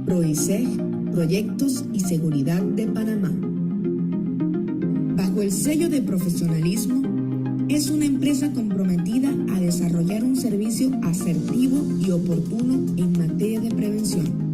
PROISEG, Proyectos y Seguridad de Panamá. Bajo el sello de profesionalismo, es una empresa comprometida a desarrollar un servicio asertivo y oportuno en materia de prevención.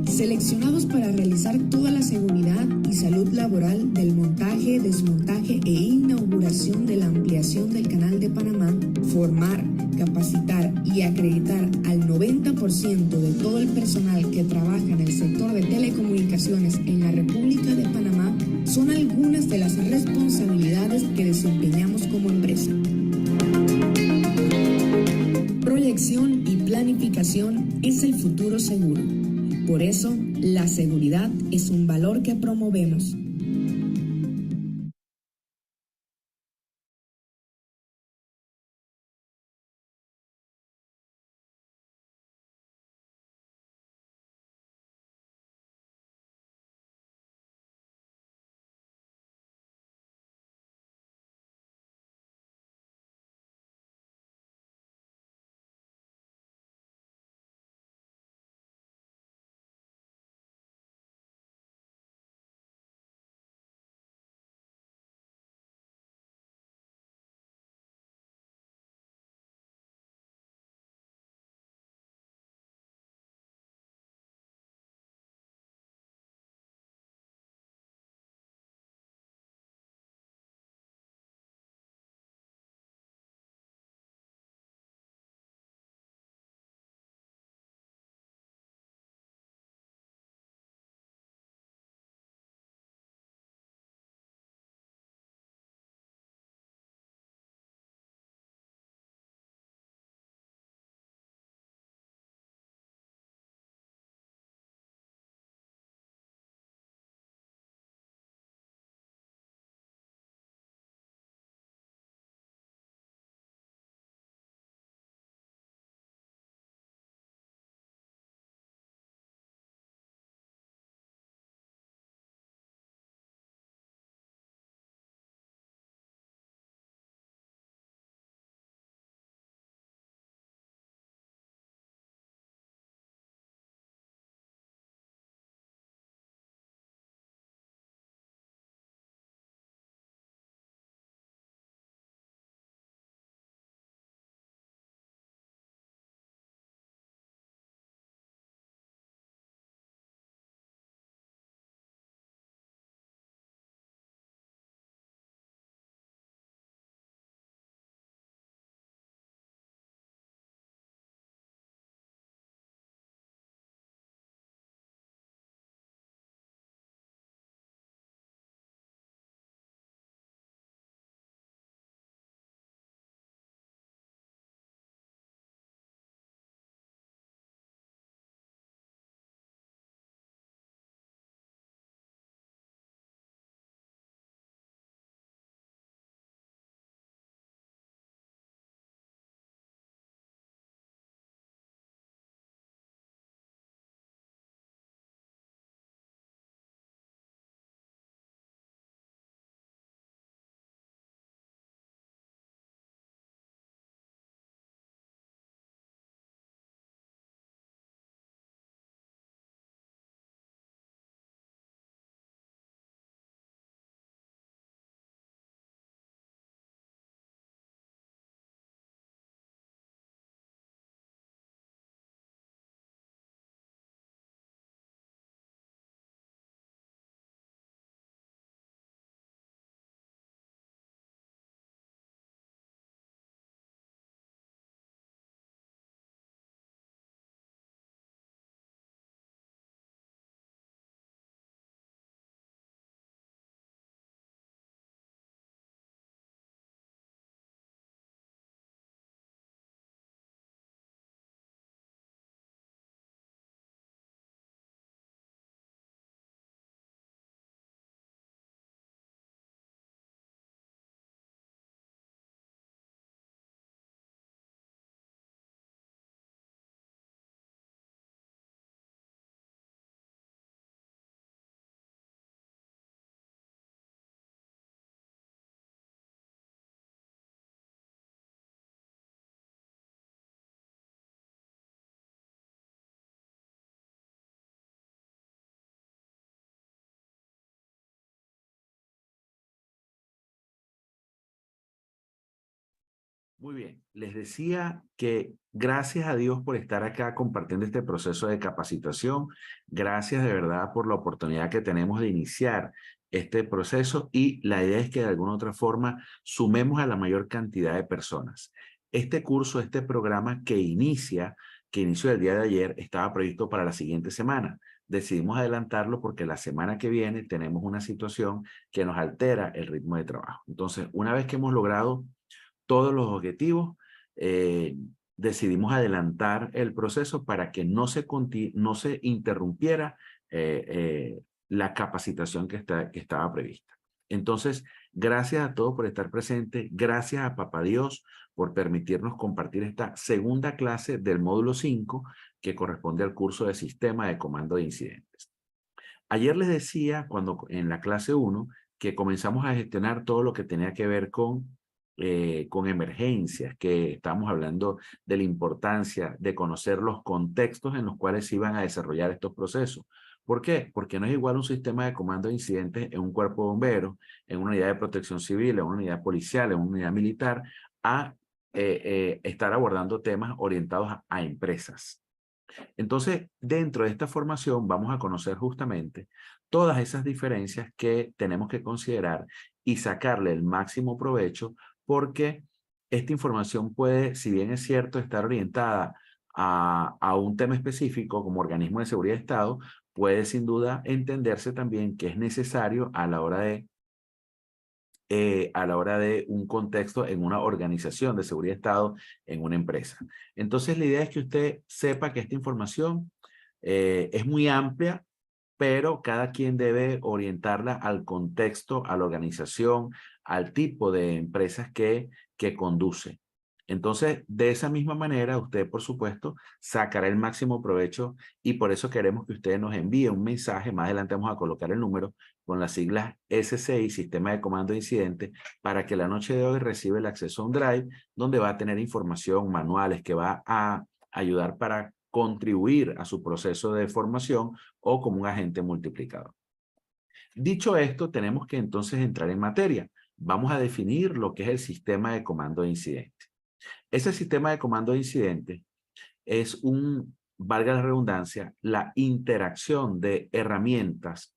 Seleccionados para realizar toda la seguridad y salud laboral del montaje, desmontaje e inauguración de la ampliación del Canal de Panamá, formar, capacitar y acreditar al 90% de todo el personal que trabaja en el sector de telecomunicaciones en la República de Panamá son algunas de las responsabilidades que desempeñamos como empresa. Proyección y planificación es el futuro seguro. Por eso, la seguridad es un valor que promovemos. Muy bien, les decía que gracias a Dios por estar acá compartiendo este proceso de capacitación. Gracias de verdad por la oportunidad que tenemos de iniciar este proceso y la idea es que de alguna otra forma sumemos a la mayor cantidad de personas. Este curso, este programa que inició el día de ayer, estaba previsto para la siguiente semana. Decidimos adelantarlo porque la semana que viene tenemos una situación que nos altera el ritmo de trabajo. Entonces, una vez que hemos logrado todos los objetivos, decidimos adelantar el proceso para que no se interrumpiera la capacitación que estaba prevista. Entonces, gracias a todos por estar presentes, gracias a Papá Dios por permitirnos compartir esta segunda clase del módulo 5 que corresponde al curso de Sistema de Comando de Incidentes. Ayer les decía, en la clase 1, que comenzamos a gestionar todo lo que tenía que ver con emergencias, que estamos hablando de la importancia de conocer los contextos en los cuales se iban a desarrollar estos procesos. ¿Por qué? Porque no es igual un sistema de comando de incidentes en un cuerpo de bomberos, en una unidad de protección civil, en una unidad policial, en una unidad militar, a estar abordando temas orientados a empresas. Entonces, dentro de esta formación vamos a conocer justamente todas esas diferencias que tenemos que considerar y sacarle el máximo provecho, porque esta información puede, si bien es cierto, estar orientada a un tema específico como organismo de seguridad de Estado, puede sin duda entenderse también que es necesario a la hora de un contexto en una organización de seguridad de Estado, en una empresa. Entonces, la idea es que usted sepa que esta información es muy amplia, pero cada quien debe orientarla al contexto, a la organización, al tipo de empresas que conduce. Entonces, de esa misma manera, usted, por supuesto, sacará el máximo provecho y por eso queremos que usted nos envíe un mensaje. Más adelante vamos a colocar el número con las siglas SCI, Sistema de Comando de Incidentes, para que la noche de hoy reciba el acceso a un drive donde va a tener información, manuales que va a ayudar para contribuir a su proceso de formación o como un agente multiplicador. Dicho esto, tenemos que entonces entrar en materia. Vamos a definir lo que es el sistema de comando de incidentes. Ese sistema de comando de incidentes es valga la redundancia, la interacción de herramientas,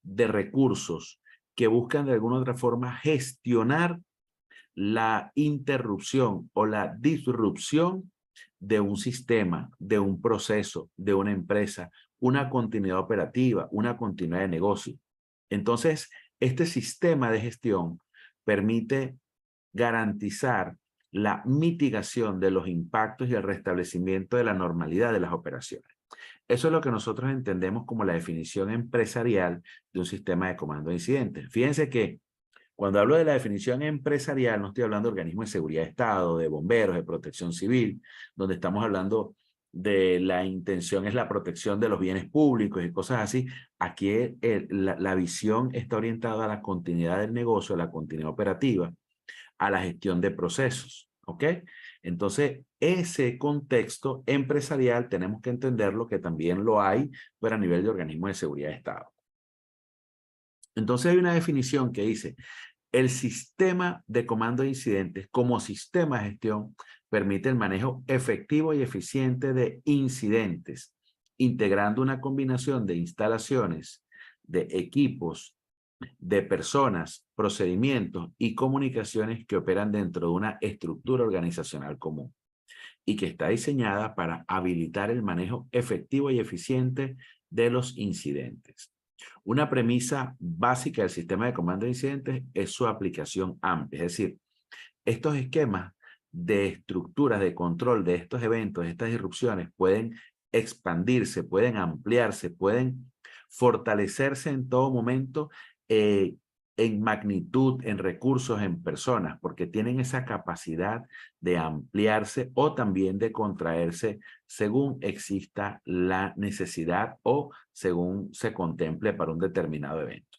de recursos que buscan de alguna u otra forma gestionar la interrupción o la disrupción de un sistema, de un proceso, de una empresa, una continuidad operativa, una continuidad de negocio. Entonces, este sistema de gestión permite garantizar la mitigación de los impactos y el restablecimiento de la normalidad de las operaciones. Eso es lo que nosotros entendemos como la definición empresarial de un sistema de comando de incidentes. Fíjense que cuando hablo de la definición empresarial, no estoy hablando de organismos de seguridad de Estado, de bomberos, de protección civil, donde estamos hablando de la intención es la protección de los bienes públicos y cosas así. Aquí la visión está orientada a la continuidad del negocio, a la continuidad operativa, a la gestión de procesos, ¿ok? Entonces, ese contexto empresarial tenemos que entenderlo que también lo hay, pero a nivel de organismos de seguridad de Estado. Entonces hay una definición que dice, el sistema de comando de incidentes como sistema de gestión permite el manejo efectivo y eficiente de incidentes, integrando una combinación de instalaciones, de equipos, de personas, procedimientos y comunicaciones que operan dentro de una estructura organizacional común y que está diseñada para habilitar el manejo efectivo y eficiente de los incidentes. Una premisa básica del sistema de comando de incidentes es su aplicación amplia, es decir, estos esquemas de estructuras de control de estos eventos, de estas disrupciones, pueden expandirse, pueden ampliarse, pueden fortalecerse en todo momento en magnitud, en recursos, en personas, porque tienen esa capacidad de ampliarse o también de contraerse según exista la necesidad o según se contemple para un determinado evento.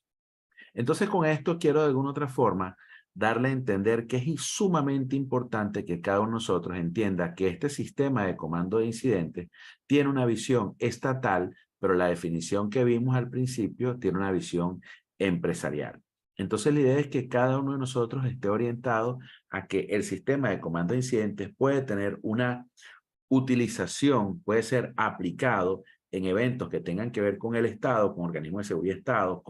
Entonces, con esto quiero de alguna otra forma darle a entender que es sumamente importante que cada uno de nosotros entienda que este sistema de comando de incidentes tiene una visión estatal, pero la definición que vimos al principio tiene una visión empresarial. Entonces la idea es que cada uno de nosotros esté orientado a que el sistema de comando de incidentes puede tener una utilización, puede ser aplicado en eventos que tengan que ver con el Estado, con organismos de seguridad de Estado,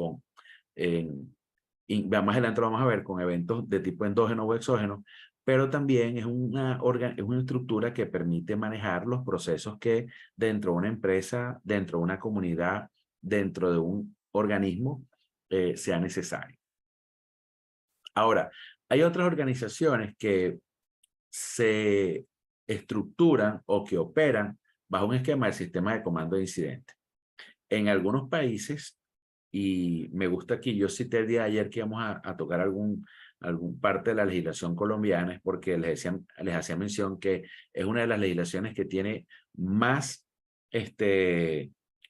y más adelante lo vamos a ver, con eventos de tipo endógeno o exógeno, pero también es una estructura que permite manejar los procesos que dentro de una empresa, dentro de una comunidad, dentro de un organismo sea necesario. Ahora, hay otras organizaciones que se estructuran o que operan bajo un esquema del sistema de comando de incidentes. En algunos países, y me gusta aquí, yo cité el día de ayer que íbamos a tocar algún parte de la legislación colombiana, es porque les hacía mención que es una de las legislaciones que tiene más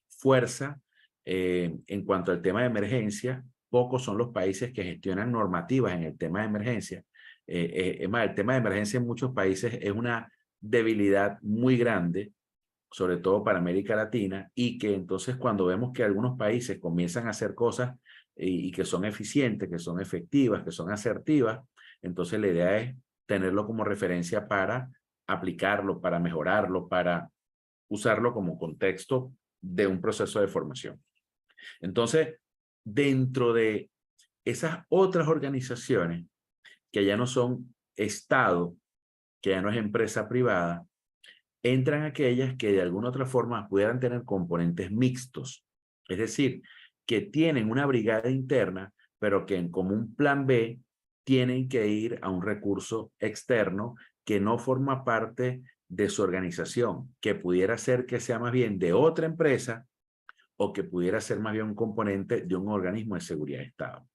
fuerza en cuanto al tema de emergencia. Pocos son los países que gestionan normativas en el tema de emergencia. Es más, el tema de emergencia en muchos países es una debilidad muy grande, sobre todo para América Latina, y que entonces cuando vemos que algunos países comienzan a hacer cosas y que son eficientes, que son efectivas, que son asertivas, entonces la idea es tenerlo como referencia para aplicarlo, para mejorarlo, para usarlo como contexto de un proceso de formación. Entonces, dentro de esas otras organizaciones que ya no son Estado, que ya no es empresa privada, entran aquellas que de alguna otra forma pudieran tener componentes mixtos, es decir, que tienen una brigada interna, pero que como un plan B tienen que ir a un recurso externo que no forma parte de su organización, que pudiera ser que sea más bien de otra empresa o que pudiera ser más bien un componente de un organismo de seguridad de Estado.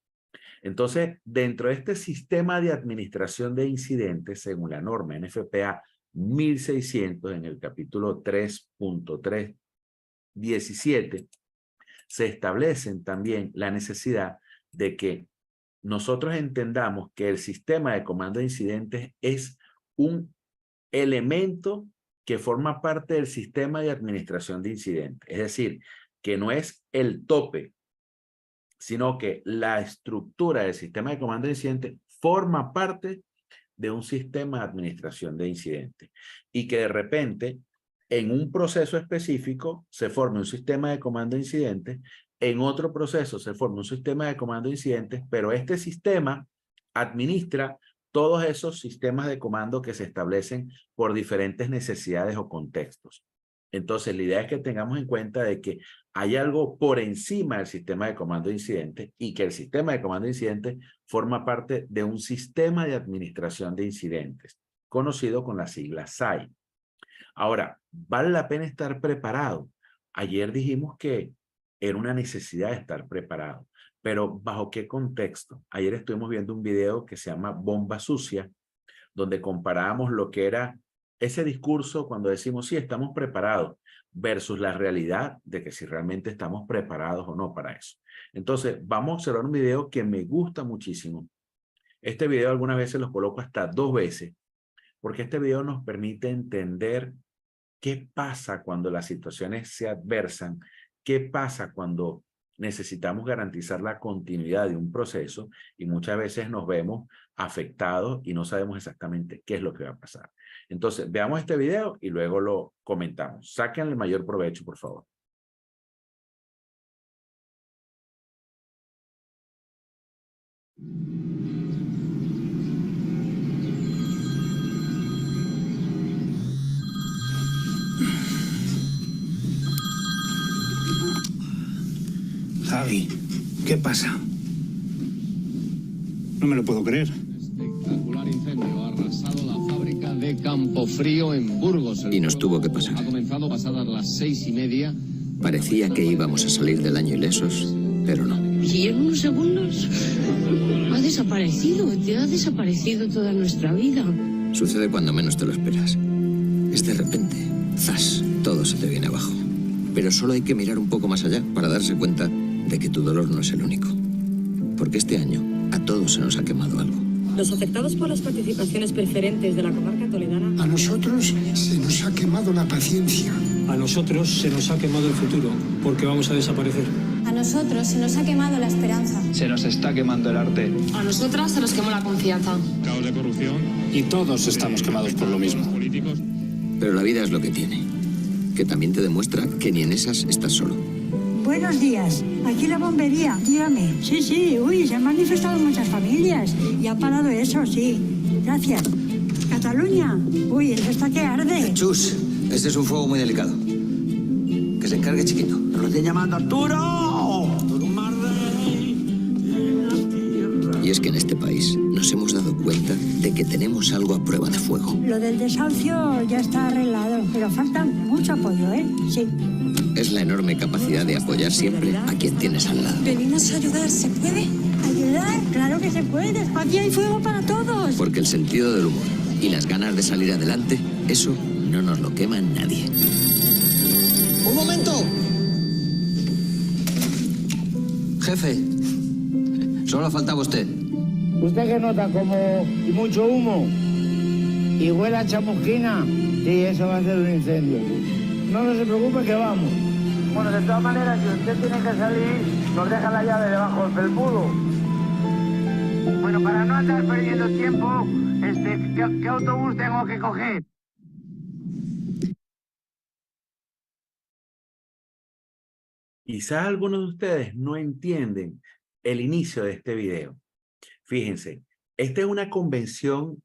Entonces, dentro de este sistema de administración de incidentes, según la norma NFPA 1600, en el capítulo 3.317, se establecen también la necesidad de que nosotros entendamos que el sistema de comando de incidentes es un elemento que forma parte del sistema de administración de incidentes. Es decir, que no es el tope, sino que la estructura del sistema de comando de incidentes forma parte de un sistema de administración de incidentes y que de repente en un proceso específico se forme un sistema de comando de incidentes, en otro proceso se forma un sistema de comando de incidentes, pero este sistema administra todos esos sistemas de comando que se establecen por diferentes necesidades o contextos. Entonces, la idea es que tengamos en cuenta de que hay algo por encima del sistema de comando de incidentes y que el sistema de comando de incidentes forma parte de un sistema de administración de incidentes, conocido con la sigla SAI. Ahora, vale la pena estar preparado. Ayer dijimos que era una necesidad de estar preparado, pero ¿bajo qué contexto? Ayer estuvimos viendo un video que se llama Bomba Sucia, donde comparábamos lo que era ese discurso cuando decimos sí, estamos preparados versus la realidad de que si realmente estamos preparados o no para eso. Entonces, vamos a observar un video que me gusta muchísimo. Este video algunas veces lo coloco hasta 2 veces, porque este video nos permite entender qué pasa cuando las situaciones se adversan, qué pasa cuando necesitamos garantizar la continuidad de un proceso y muchas veces nos vemos afectados y no sabemos exactamente qué es lo que va a pasar. Entonces, veamos este video y luego lo comentamos. Saquen el mayor provecho, por favor. Javi, ¿qué pasa? No me lo puedo creer. Espectacular incendio ha arrasado la fábrica de Campofrío en Burgos. Y nos tuvo que pasar. Ha comenzado pasadas las 6:30. Parecía que íbamos a salir del año ilesos, pero no. Y en unos segundos ha desaparecido, te ha desaparecido toda nuestra vida. Sucede cuando menos te lo esperas. Es de repente, ¡zas!, todo se te viene abajo. Pero solo hay que mirar un poco más allá para darse cuenta de que tu dolor no es el único. Porque este año a todos se nos ha quemado algo. Los afectados por las participaciones preferentes de la comarca toledana. A nosotros se nos ha quemado la paciencia. A nosotros se nos ha quemado el futuro, porque vamos a desaparecer. A nosotros se nos ha quemado la esperanza. Se nos está quemando el arte. A nosotras se nos quemó la confianza. Caos de corrupción. Y todos estamos quemados por lo mismo. Políticos. Pero la vida es lo que tiene, que también te demuestra que ni en esas estás solo. Buenos días. Aquí la bombería, dígame. Sí, uy, se han manifestado muchas familias. Y ha parado eso, sí. Gracias. Cataluña. Uy, eso está que arde. Chus, este es un fuego muy delicado. Que se encargue Chiquito. ¡Lo estoy llamando Arturo! Y es que en este país nos hemos dado cuenta de que tenemos algo a prueba de fuego. Lo del desahucio ya está arreglado, pero falta mucho apoyo, ¿eh? Sí. Es la enorme capacidad de apoyar siempre a quien tienes al lado. Venimos a ayudar, ¿se puede? ¿Ayudar? Claro que se puede. Aquí hay fuego para todos. Porque el sentido del humor y las ganas de salir adelante, eso no nos lo quema nadie. ¡Un momento! Jefe, solo faltaba usted. ¿Usted qué nota? Como y mucho humo. Y huele a chamusquina. Sí, eso va a ser un incendio. No se preocupe que vamos. Bueno, de todas maneras, si usted tiene que salir, nos deja la llave debajo del felpudo. Bueno, para no andar perdiendo tiempo, ¿qué autobús tengo que coger? Quizás algunos de ustedes no entienden el inicio de este video. Fíjense, esta es una convención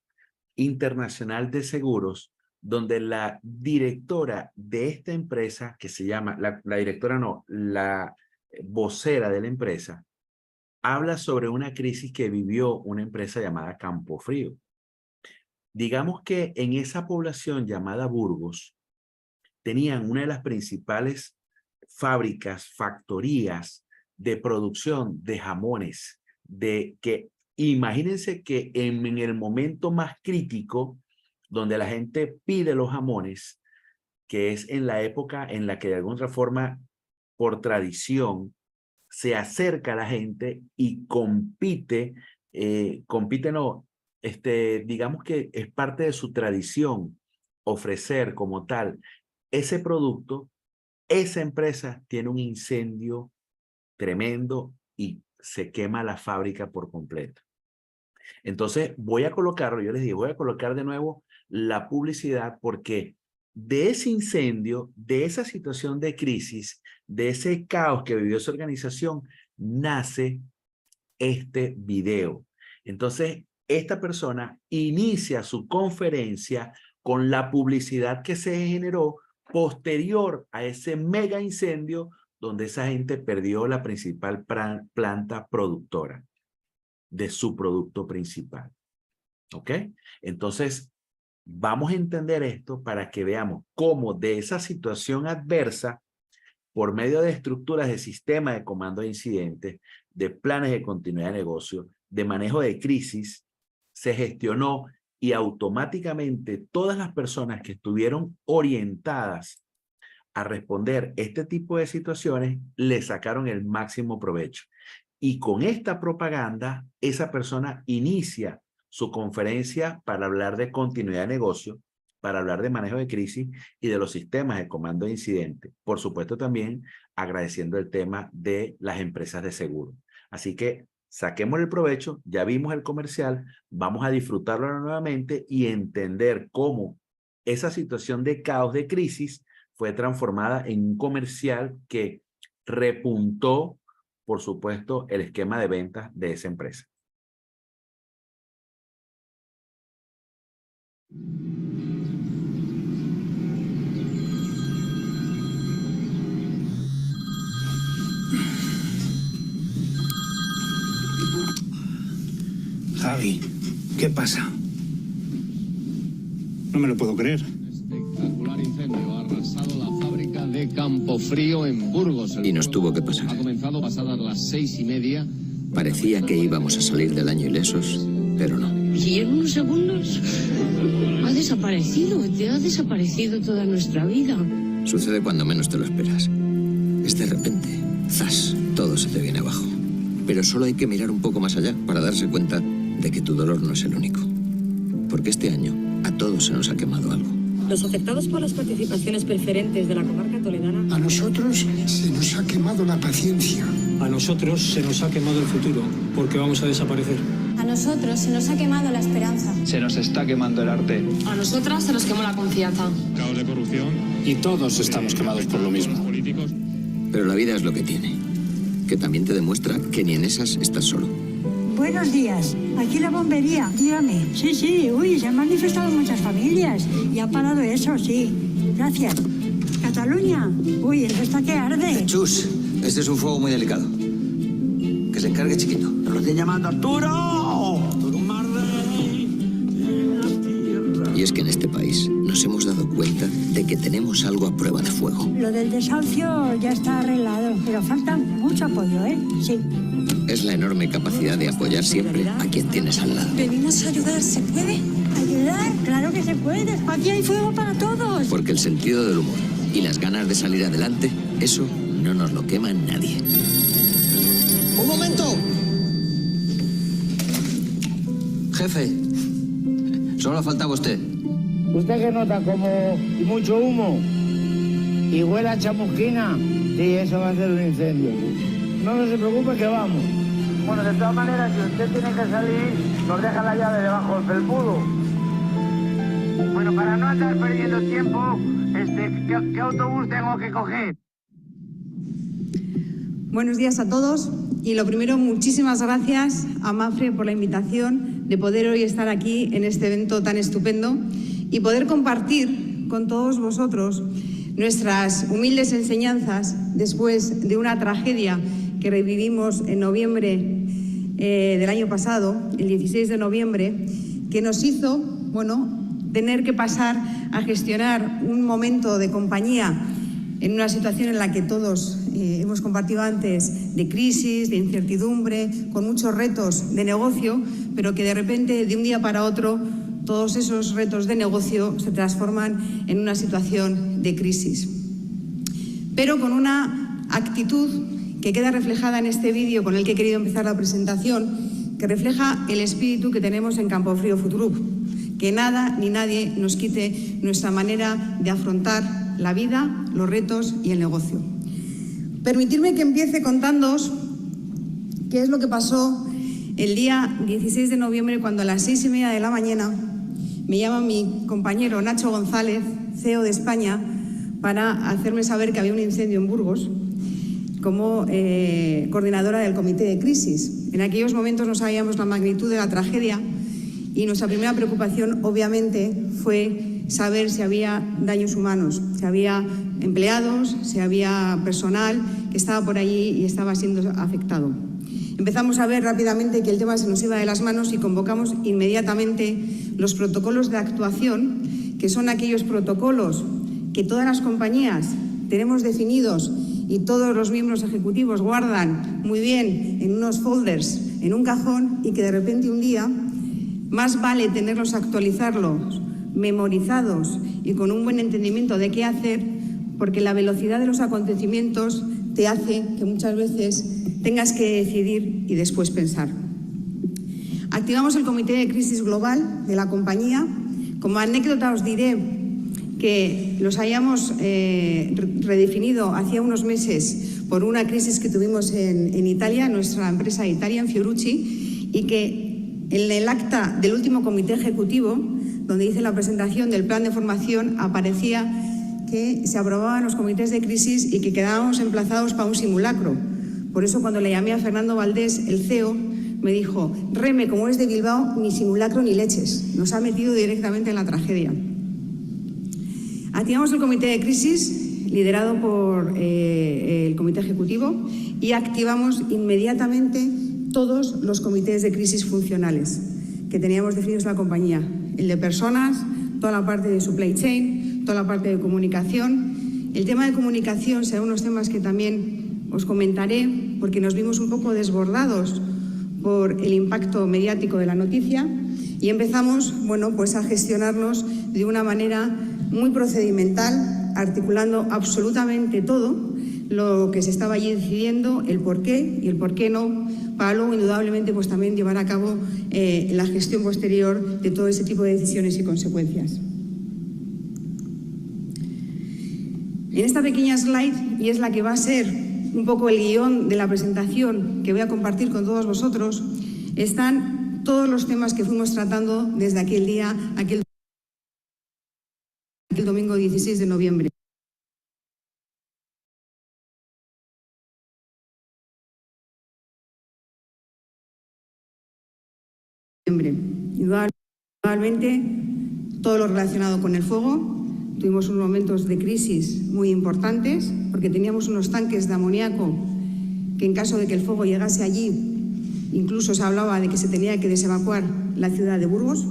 internacional de seguros donde la directora de esta empresa, que se llama, la directora no, la vocera de la empresa, habla sobre una crisis que vivió una empresa llamada Campofrío. Digamos que en esa población llamada Burgos, tenían una de las principales fábricas, factorías de producción de jamones, imagínense que en el momento más crítico, donde la gente pide los jamones, que es en la época en la que de alguna otra forma, por tradición, se acerca a la gente y digamos que es parte de su tradición ofrecer como tal ese producto. Esa empresa tiene un incendio tremendo y se quema la fábrica por completo. Entonces voy a colocarlo, yo les digo, voy a colocar de nuevo la publicidad porque de ese incendio, de esa situación de crisis, de ese caos que vivió esa organización, nace este video. Entonces esta persona inicia su conferencia con la publicidad que se generó posterior a ese mega incendio donde esa gente perdió la principal planta productora de su producto principal. ¿Ok? Entonces, vamos a entender esto para que veamos cómo de esa situación adversa, por medio de estructuras de sistema de comando de incidentes, de planes de continuidad de negocio, de manejo de crisis, se gestionó y automáticamente todas las personas que estuvieron orientadas a responder este tipo de situaciones le sacaron el máximo provecho. Y con esta propaganda, esa persona inicia su conferencia para hablar de continuidad de negocio, para hablar de manejo de crisis y de los sistemas de comando de incidentes. Por supuesto también agradeciendo el tema de las empresas de seguro. Así que saquemos el provecho, ya vimos el comercial, vamos a disfrutarlo nuevamente y entender cómo esa situación de caos, de crisis, fue transformada en un comercial que repuntó, por supuesto, el esquema de ventas de esa empresa. Javi, ¿qué pasa? No me lo puedo creer. Espectacular incendio ha arrasado la fábrica de Campofrío en Burgos. Y nos tuvo que pasar. Ha comenzado pasadas las 6:30. Parecía que íbamos a salir del año ilesos, pero no. Y en unos segundos ha desaparecido toda nuestra vida. Sucede cuando menos te lo esperas. Es de repente, ¡zas!, todo se te viene abajo. Pero solo hay que mirar un poco más allá para darse cuenta de que tu dolor no es el único. Porque este año a todos se nos ha quemado algo. Los afectados por las participaciones preferentes de la comarca toledana. A nosotros se nos ha quemado la paciencia. A nosotros se nos ha quemado el futuro, porque vamos a desaparecer. A nosotros se nos ha quemado la esperanza. Se nos está quemando el arte. A nosotras se nos quemó la confianza. Caos de corrupción. Y todos estamos quemados por lo mismo. Políticos. Pero la vida es lo que tiene, que también te demuestra que ni en esas estás solo. Buenos días. Aquí la bombería, dígame. Sí, se han manifestado muchas familias y ha parado eso, sí. Gracias. Cataluña, esto está que arde. Chus, este es un fuego muy delicado. Que se encargue Chiquito. ¡Te lo estoy llamando Arturo! Y es que en este país nos hemos dado cuenta de que tenemos algo a prueba de fuego. Lo del desahucio ya está arreglado, pero falta mucho apoyo, ¿eh? Sí. Es la enorme capacidad de apoyar siempre a quien tienes al lado. Venimos a ayudar, ¿se puede? ¿Ayudar? Claro que se puede. Aquí hay fuego para todos. Porque el sentido del humor y las ganas de salir adelante, eso no nos lo quema nadie. ¡Un momento! Jefe, solo faltaba usted. ¿Usted qué nota? Como y mucho humo. Y huele a chamusquina. Sí, eso va a ser un incendio. No se preocupe que vamos. Bueno, de todas maneras, si usted tiene que salir, nos deja la llave debajo del felpudo. Bueno, para no estar perdiendo tiempo, ¿qué autobús tengo que coger? Buenos días a todos. Y lo primero, muchísimas gracias a Mapfre por la invitación de poder hoy estar aquí en este evento tan estupendo y poder compartir con todos vosotros nuestras humildes enseñanzas después de una tragedia que revivimos en noviembre del año pasado, el 16 de noviembre, que nos hizo, tener que pasar a gestionar un momento de compañía en una situación en la que todos hemos compartido antes, de crisis, de incertidumbre, con muchos retos de negocio, pero que de repente, de un día para otro, todos esos retos de negocio se transforman en una situación de crisis. Pero con una actitud que queda reflejada en este vídeo con el que he querido empezar la presentación, que refleja el espíritu que tenemos en Campofrío Futurup, que nada ni nadie nos quite nuestra manera de afrontar la vida, los retos y el negocio. Permitidme que empiece contándoos qué es lo que pasó el día 16 de noviembre, cuando a las 6:30 de la mañana me llama mi compañero Nacho González, CEO de España, para hacerme saber que había un incendio en Burgos como coordinadora del comité de crisis. En aquellos momentos no sabíamos la magnitud de la tragedia y nuestra primera preocupación, obviamente, fue saber si había daños humanos, si había empleados, si había personal que estaba por allí y estaba siendo afectado. Empezamos a ver rápidamente que el tema se nos iba de las manos y convocamos inmediatamente los protocolos de actuación, que son aquellos protocolos que todas las compañías tenemos definidos y todos los miembros ejecutivos guardan muy bien en unos folders, en un cajón, y que de repente un día más vale tenerlos, actualizarlos, memorizados y con un buen entendimiento de qué hacer, porque la velocidad de los acontecimientos te hace que muchas veces tengas que decidir y después pensar. Activamos el comité de crisis global de la compañía. Como anécdota os diré que los hayamos redefinido hacía unos meses por una crisis que tuvimos en Italia, nuestra empresa Italian Fiorucci, y que en el acta del último comité ejecutivo, donde hice la presentación del plan de formación, aparecía que se aprobaban los comités de crisis y que quedábamos emplazados para un simulacro. Por eso, cuando le llamé a Fernando Valdés, el CEO, me dijo: Reme, como es de Bilbao, ni simulacro ni leches. Nos ha metido directamente en la tragedia. Activamos el comité de crisis, liderado por el comité ejecutivo, y activamos inmediatamente todos los comités de crisis funcionales que teníamos definidos en la compañía. El de personas, toda la parte de supply chain, toda la parte de comunicación. El tema de comunicación será unos temas que también os comentaré, porque nos vimos un poco desbordados por el impacto mediático de la noticia y empezamos, a gestionarnos de una manera muy procedimental, articulando absolutamente todo lo que se estaba allí decidiendo, el por qué y el por qué no, para luego indudablemente también llevar a cabo la gestión posterior de todo ese tipo de decisiones y consecuencias. En esta pequeña slide, y es la que va a ser un poco el guión de la presentación que voy a compartir con todos vosotros, están todos los temas que fuimos tratando desde aquel día, aquel domingo 16 de noviembre. Indudablemente, todo lo relacionado con el fuego. Tuvimos unos momentos de crisis muy importantes porque teníamos unos tanques de amoníaco que en caso de que el fuego llegase allí, incluso se hablaba de que se tenía que desevacuar la ciudad de Burgos.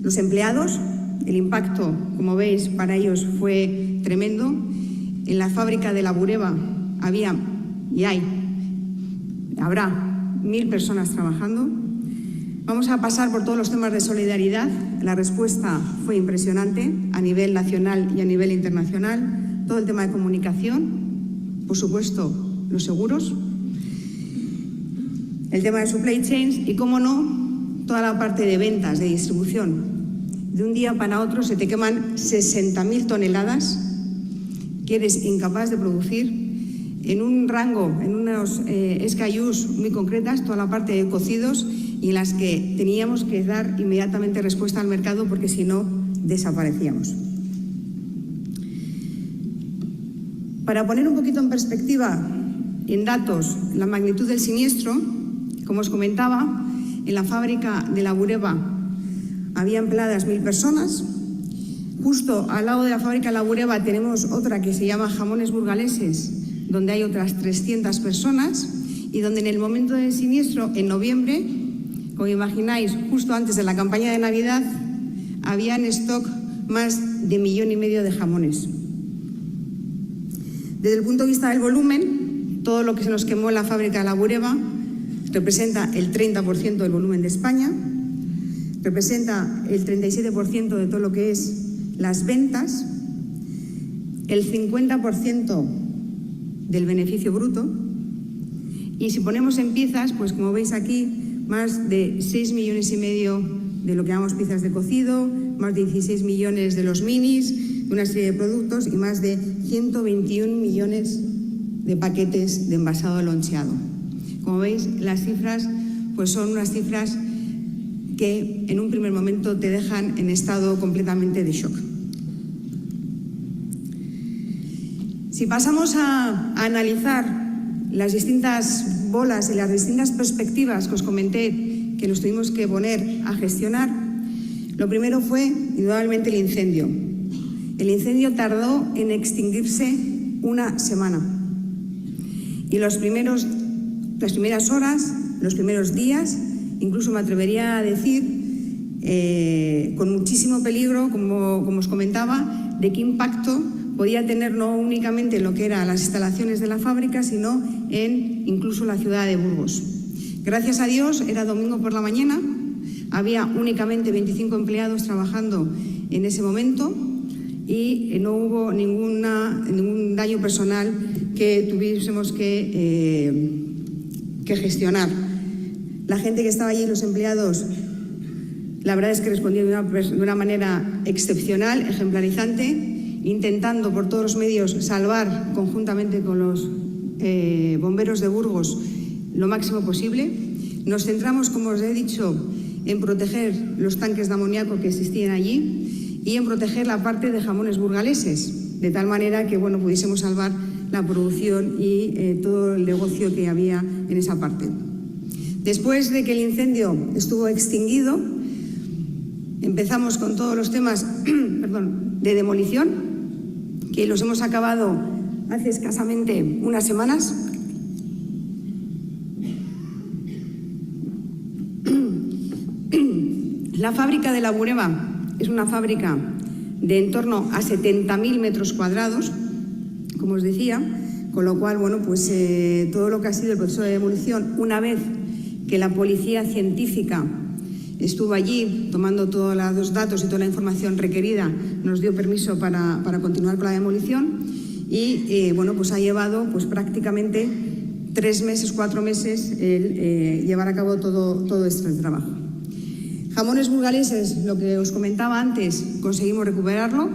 Los empleados, el impacto, como veis, para ellos fue tremendo. En la fábrica de La Bureba había y habrá 1000 personas trabajando. Vamos a pasar por todos los temas de solidaridad. La respuesta fue impresionante a nivel nacional y a nivel internacional. Todo el tema de comunicación, por supuesto, los seguros, el tema de supply chains y, cómo no, toda la parte de ventas, de distribución. De un día para otro se te queman 60.000 toneladas que eres incapaz de producir en un rango, en unos SKUs muy concretas, toda la parte de cocidos, y en las que teníamos que dar inmediatamente respuesta al mercado porque si no, desaparecíamos. Para poner un poquito en perspectiva, en datos, la magnitud del siniestro, como os comentaba, en la fábrica de La Bureba había empleadas 1000 personas. Justo al lado de la fábrica de La Bureba tenemos otra que se llama Jamones Burgaleses, donde hay otras 300 personas y donde en el momento del siniestro, en noviembre, como imagináis, justo antes de la campaña de Navidad, había en stock más de 1,5 millones de jamones. Desde el punto de vista del volumen, todo lo que se nos quemó en la fábrica de La Bureba representa el 30% del volumen de España, representa el 37% de todo lo que es las ventas, el 50% del beneficio bruto, y si ponemos en piezas, pues como veis aquí, más de 6,5 millones de lo que llamamos piezas de cocido, más de 16 millones de los minis, de una serie de productos y más de 121 millones de paquetes de envasado loncheado. Como veis, las cifras pues son unas cifras que en un primer momento te dejan en estado completamente de shock. Si pasamos a analizar las distintas bolas y las distintas perspectivas que os comenté que nos tuvimos que poner a gestionar, lo primero fue indudablemente el incendio. El incendio tardó en extinguirse una semana y las primeras horas, los primeros días, incluso me atrevería a decir, con muchísimo peligro, como os comentaba, de qué impacto podía tener no únicamente en lo que eran las instalaciones de la fábrica, sino en incluso la ciudad de Burgos. Gracias a Dios, era domingo por la mañana, había únicamente 25 empleados trabajando en ese momento y no hubo ningún daño personal que tuviésemos que gestionar. La gente que estaba allí, los empleados, la verdad es que respondieron de una manera excepcional, ejemplarizante, intentando por todos los medios salvar conjuntamente con los bomberos de Burgos lo máximo posible. Nos centramos, como os he dicho, en proteger los tanques de amoníaco que existían allí y en proteger la parte de jamones burgaleses, de tal manera que pudiésemos salvar la producción y todo el negocio que había en esa parte. Después de que el incendio estuvo extinguido, empezamos con todos los temas de demolición, que los hemos acabado hace escasamente unas semanas. La fábrica de La Bureba es una fábrica de en torno a 70.000 metros cuadrados, como os decía, con lo cual, todo lo que ha sido el proceso de demolición, una vez que la policía científica estuvo allí tomando todos los datos y toda la información requerida, nos dio permiso para continuar con la demolición y ha llevado prácticamente 3 meses, 4 meses el llevar a cabo todo este trabajo. Jamones burgaleses, lo que os comentaba antes, conseguimos recuperarlo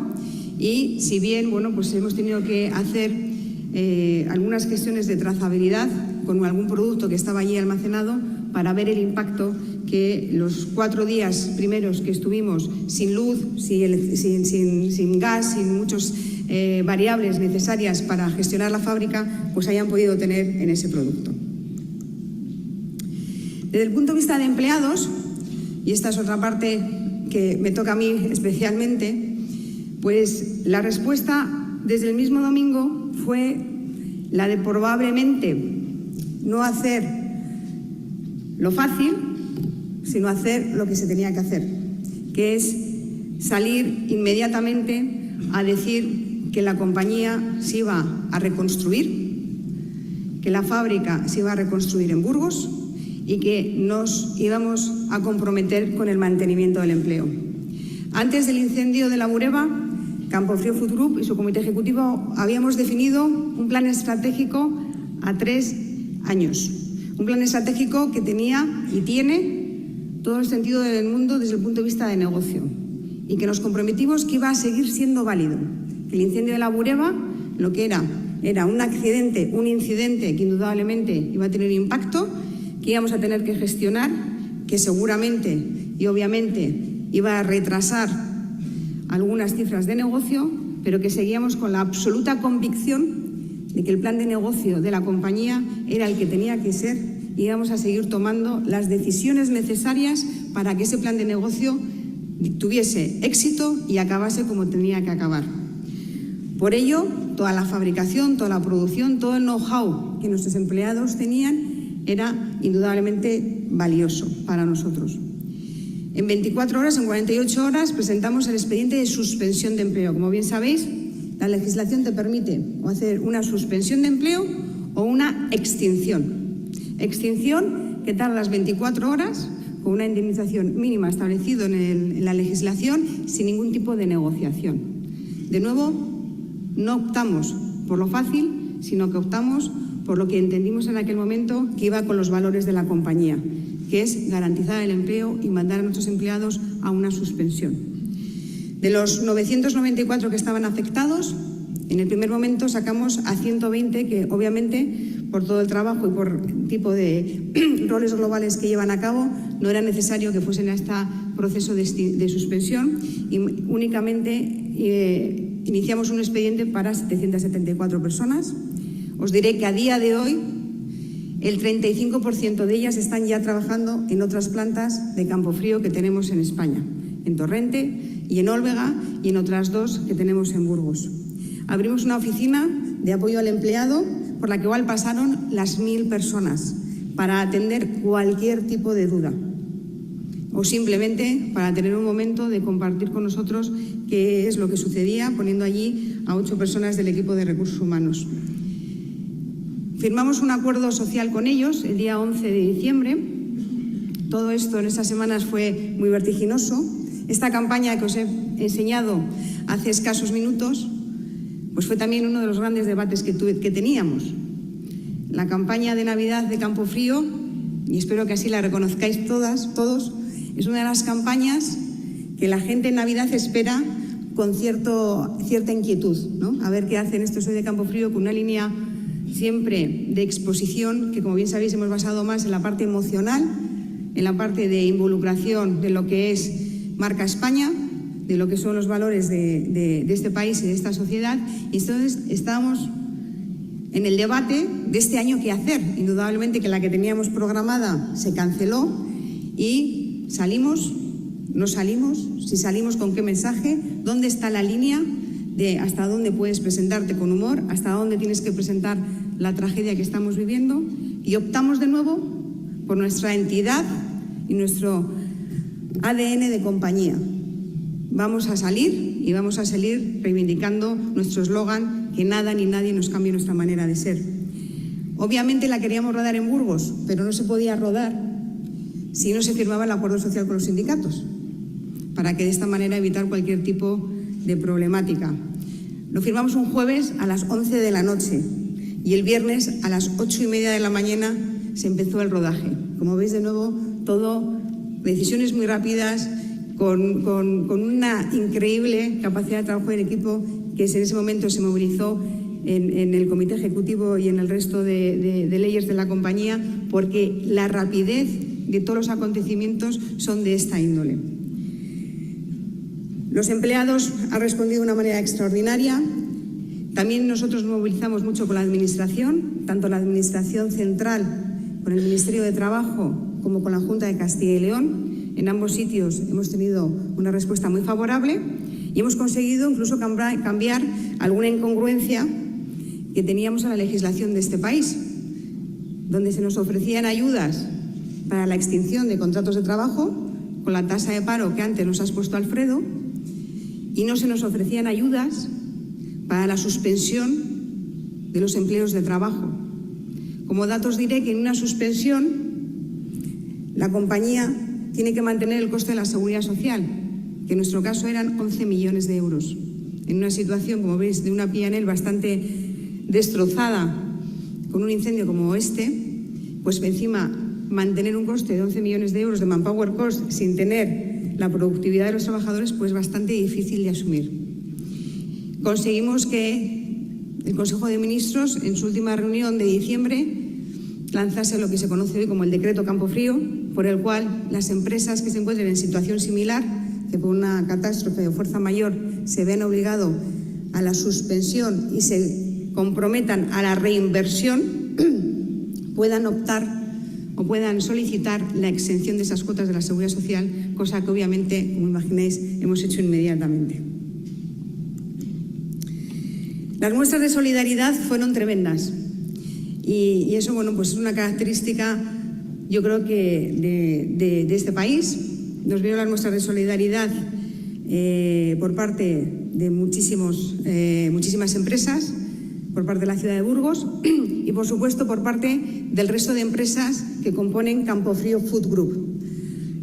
Y si bien, bueno, pues hemos tenido que hacer algunas gestiones de trazabilidad con algún producto que estaba allí almacenado para ver el impacto que los 4 días primeros que estuvimos sin luz, sin gas, sin muchas variables necesarias para gestionar la fábrica, pues hayan podido tener en ese producto. Desde el punto de vista de empleados, y esta es otra parte que me toca a mí especialmente, pues la respuesta desde el mismo domingo fue la de probablemente no hacer lo fácil, sino hacer lo que se tenía que hacer, que es salir inmediatamente a decir que la compañía se iba a reconstruir, que la fábrica se iba a reconstruir en Burgos y que nos íbamos a comprometer con el mantenimiento del empleo. Antes del incendio de la Bureba, Campofrío Food Group y su comité ejecutivo habíamos definido un plan estratégico a 3 años. Un plan estratégico que tenía y tiene todo el sentido del mundo desde el punto de vista de negocio y que nos comprometimos que iba a seguir siendo válido. El incendio de la Bureba, lo que era un accidente, un incidente que indudablemente iba a tener impacto, que íbamos a tener que gestionar, que seguramente y obviamente iba a retrasar algunas cifras de negocio, pero que seguíamos con la absoluta convicción de que el plan de negocio de la compañía era el que tenía que ser y íbamos a seguir tomando las decisiones necesarias para que ese plan de negocio tuviese éxito y acabase como tenía que acabar. Por ello, toda la fabricación, toda la producción, todo el know-how que nuestros empleados tenían era indudablemente valioso para nosotros. En 24 horas, en 48 horas, presentamos el expediente de suspensión de empleo. Como bien sabéis, la legislación te permite o hacer una suspensión de empleo o una extinción. Extinción que tarda las 24 horas con una indemnización mínima establecida en la legislación sin ningún tipo de negociación. De nuevo, no optamos por lo fácil, sino que optamos por lo que entendimos en aquel momento que iba con los valores de la compañía, que es garantizar el empleo y mandar a nuestros empleados a una suspensión. De los 994 que estaban afectados, en el primer momento sacamos a 120 que obviamente por todo el trabajo y por tipo de roles globales que llevan a cabo no era necesario que fuesen a este proceso de suspensión y únicamente iniciamos un expediente para 774 personas. Os diré que a día de hoy el 35% de ellas están ya trabajando en otras plantas de Campofrío que tenemos en España, en Torrente y en Olvega y en otras 2 que tenemos en Burgos. Abrimos una oficina de apoyo al empleado por la que igual pasaron las 1000 personas para atender cualquier tipo de duda o simplemente para tener un momento de compartir con nosotros qué es lo que sucedía, poniendo allí a 8 personas del equipo de recursos humanos. Firmamos un acuerdo social con ellos el día 11 de diciembre. Todo esto en estas semanas fue muy vertiginoso. Esta campaña que os he enseñado hace escasos minutos, pues fue también uno de los grandes debates que teníamos. La campaña de Navidad de Campofrío, y espero que así la reconozcáis todos, es una de las campañas que la gente en Navidad espera con cierta inquietud, ¿no? A ver qué hacen estos hoy de Campofrío con una línea siempre de exposición, que como bien sabéis hemos basado más en la parte emocional, en la parte de involucración de lo que es marca España, de lo que son los valores de este país y de esta sociedad. Y entonces estábamos en el debate de este año qué hacer. Indudablemente que la que teníamos programada se canceló y salimos, no salimos, si salimos con qué mensaje, dónde está la línea de hasta dónde puedes presentarte con humor, hasta dónde tienes que presentar la tragedia que estamos viviendo, y optamos de nuevo por nuestra entidad y nuestro ADN de compañía. Vamos a salir y vamos a seguir reivindicando nuestro eslogan, que nada ni nadie nos cambie nuestra manera de ser. Obviamente la queríamos rodar en Burgos, pero no se podía rodar si no se firmaba el acuerdo social con los sindicatos, para que de esta manera evitar cualquier tipo de problemática. Lo firmamos un jueves a las 11 de la noche y el viernes a las 8:30 de la mañana se empezó el rodaje. Como veis, de nuevo, todo decisiones muy rápidas, con una increíble capacidad de trabajo en equipo que en ese momento se movilizó en el comité ejecutivo y en el resto de leyes de la compañía, porque la rapidez de todos los acontecimientos son de esta índole. Los empleados han respondido de una manera extraordinaria. También nosotros nos movilizamos mucho con la Administración, tanto la Administración central, con el Ministerio de Trabajo, como con la Junta de Castilla y León. En ambos sitios hemos tenido una respuesta muy favorable y hemos conseguido incluso cambiar alguna incongruencia que teníamos en la legislación de este país, donde se nos ofrecían ayudas para la extinción de contratos de trabajo, con la tasa de paro que antes nos ha expuesto Alfredo, y no se nos ofrecían ayudas para la suspensión de los empleos de trabajo. Como datos diré que en una suspensión la compañía tiene que mantener el coste de la seguridad social, que en nuestro caso eran 11 millones de euros. En una situación, como veis, de una P&L bastante destrozada, con un incendio como este, pues encima mantener un coste de 11 millones de euros de manpower cost sin tener la productividad de los trabajadores, pues bastante difícil de asumir. Conseguimos que el Consejo de Ministros, en su última reunión de diciembre, lanzase lo que se conoce hoy como el decreto Campofrío, por el cual las empresas que se encuentren en situación similar, que por una catástrofe o fuerza mayor se ven obligados a la suspensión y se comprometan a la reinversión, puedan optar o puedan solicitar la exención de esas cuotas de la Seguridad Social, cosa que obviamente, como imagináis, hemos hecho inmediatamente. Las muestras de solidaridad fueron tremendas y eso, bueno, pues es una característica, yo creo que de este país. Nos vieron las muestras de solidaridad por parte de muchísimas empresas, por parte de la ciudad de Burgos y, por supuesto, por parte del resto de empresas que componen Campofrío Food Group,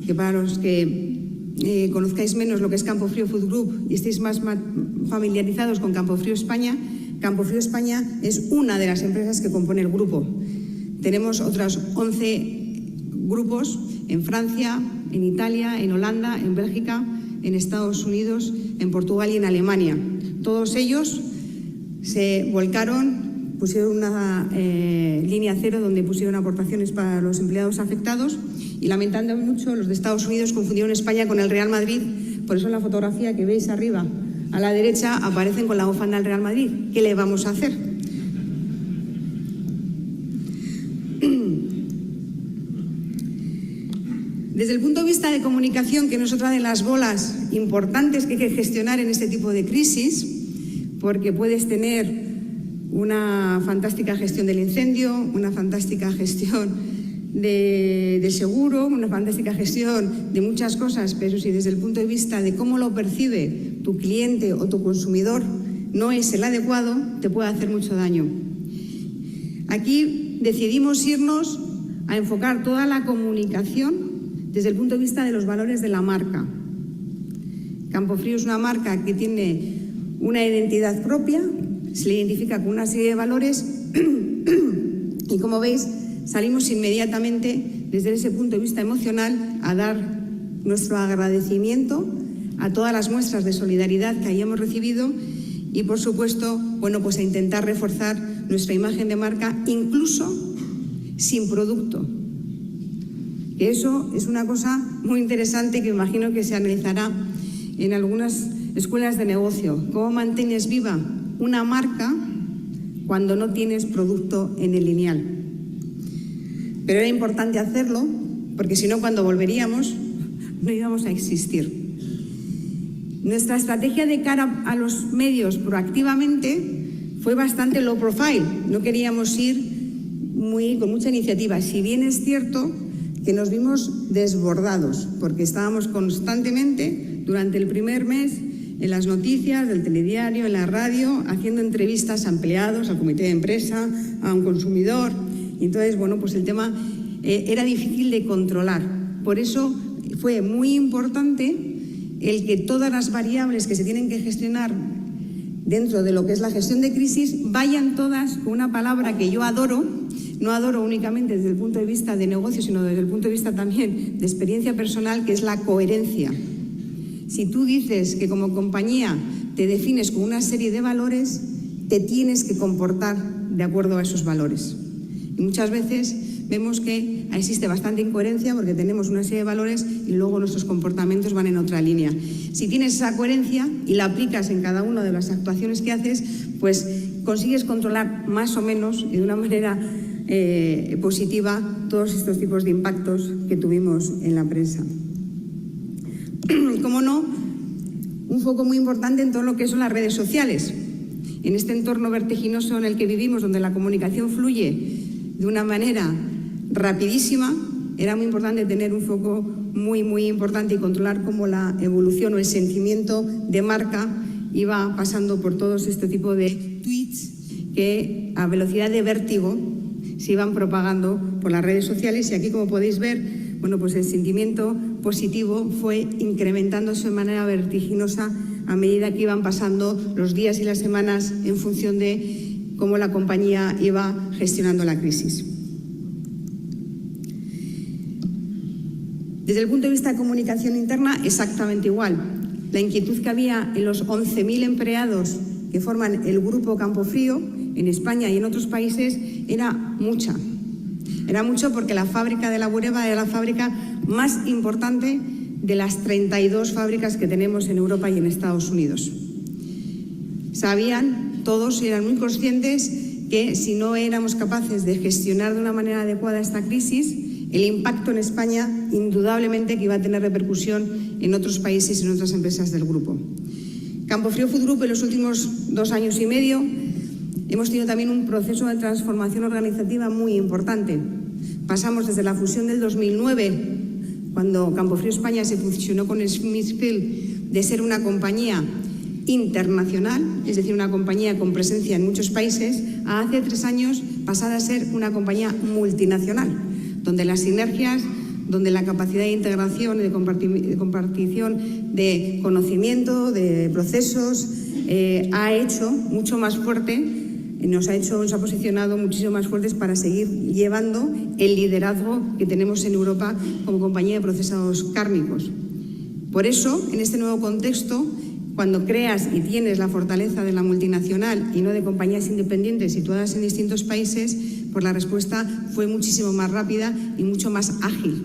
que para los que conozcáis menos lo que es Campofrío Food Group y estéis más familiarizados con Campofrío España es una de las empresas que compone el grupo. Tenemos otros 11 grupos en Francia, en Italia, en Holanda, en Bélgica, en Estados Unidos, en Portugal y en Alemania. Todos ellos se volcaron, pusieron una línea cero donde pusieron aportaciones para los empleados afectados y, lamentando mucho, los de Estados Unidos confundieron España con el Real Madrid. Por eso en la fotografía que veis arriba a la derecha aparecen con la bufanda del Real Madrid. ¿Qué le vamos a hacer? Desde el punto de vista de comunicación, que no es otra de las bolas importantes que hay que gestionar en este tipo de crisis, porque puedes tener una fantástica gestión del incendio, una fantástica gestión de seguro, una fantástica gestión de muchas cosas, pero si desde el punto de vista de cómo lo percibe tu cliente o tu consumidor no es el adecuado, te puede hacer mucho daño. Aquí decidimos irnos a enfocar toda la comunicación desde el punto de vista de los valores de la marca. Campofrío es una marca que tiene una identidad propia, se le identifica con una serie de valores y, como veis, salimos inmediatamente desde ese punto de vista emocional a dar nuestro agradecimiento a todas las muestras de solidaridad que hayamos recibido y, por supuesto, bueno, pues a intentar reforzar nuestra imagen de marca incluso sin producto. Que eso es una cosa muy interesante que imagino que se analizará en algunas escuelas de negocio. ¿Cómo mantienes viva una marca cuando no tienes producto en el lineal? Pero era importante hacerlo porque si no, cuando volveríamos no íbamos a existir. Nuestra estrategia de cara a los medios proactivamente fue bastante low profile. No queríamos ir con mucha iniciativa. Si bien es cierto que nos vimos desbordados porque estábamos constantemente durante el primer mes en las noticias del telediario, en la radio, haciendo entrevistas a empleados, al comité de empresa, a un consumidor. Y entonces, bueno, pues el tema era difícil de controlar. Por eso fue muy importante el que todas las variables que se tienen que gestionar dentro de lo que es la gestión de crisis vayan todas con una palabra que yo adoro. No adoro únicamente desde el punto de vista de negocio, sino desde el punto de vista también de experiencia personal, que es la coherencia. Si tú dices que como compañía te defines con una serie de valores, te tienes que comportar de acuerdo a esos valores. Y muchas veces vemos que existe bastante incoherencia porque tenemos una serie de valores y luego nuestros comportamientos van en otra línea. Si tienes esa coherencia y la aplicas en cada una de las actuaciones que haces, pues consigues controlar más o menos y de una manera positiva todos estos tipos de impactos que tuvimos en la prensa. Como no, un foco muy importante en todo lo que son las redes sociales. En este entorno vertiginoso en el que vivimos, donde la comunicación fluye de una manera rapidísima, era muy importante tener un foco muy importante y controlar cómo la evolución o el sentimiento de marca iba pasando por todos este tipo de tweets que a velocidad de vértigo se iban propagando por las redes sociales. Y aquí, como podéis ver, bueno, pues el sentimiento positivo fue incrementándose de manera vertiginosa a medida que iban pasando los días y las semanas en función de cómo la compañía iba gestionando la crisis. Desde el punto de vista de comunicación interna, exactamente igual. La inquietud que había en los 11.000 empleados que forman el grupo Campofrío en España y en otros países era mucha. Era mucho porque la fábrica de La Bureba era la fábrica más importante de las 32 fábricas que tenemos en Europa y en Estados Unidos. Sabían, todos eran muy conscientes que si no éramos capaces de gestionar de una manera adecuada esta crisis, el impacto en España indudablemente que iba a tener repercusión en otros países y en otras empresas del grupo. Campofrío Food Group en los últimos 2 años y medio hemos tenido también un proceso de transformación organizativa muy importante. Pasamos desde la fusión del 2009, cuando Campofrío España se fusionó con Smithfield, de ser una compañía internacional, es decir, una compañía con presencia en muchos países, a hace 3 años pasar a ser una compañía multinacional, donde las sinergias, donde la capacidad de integración y de compartición de conocimiento, de procesos, ha hecho mucho más fuerte, nos ha posicionado muchísimo más fuertes para seguir llevando el liderazgo que tenemos en Europa como compañía de procesados cárnicos. Por eso, en este nuevo contexto, cuando creas y tienes la fortaleza de la multinacional y no de compañías independientes situadas en distintos países, pues la respuesta fue muchísimo más rápida y mucho más ágil.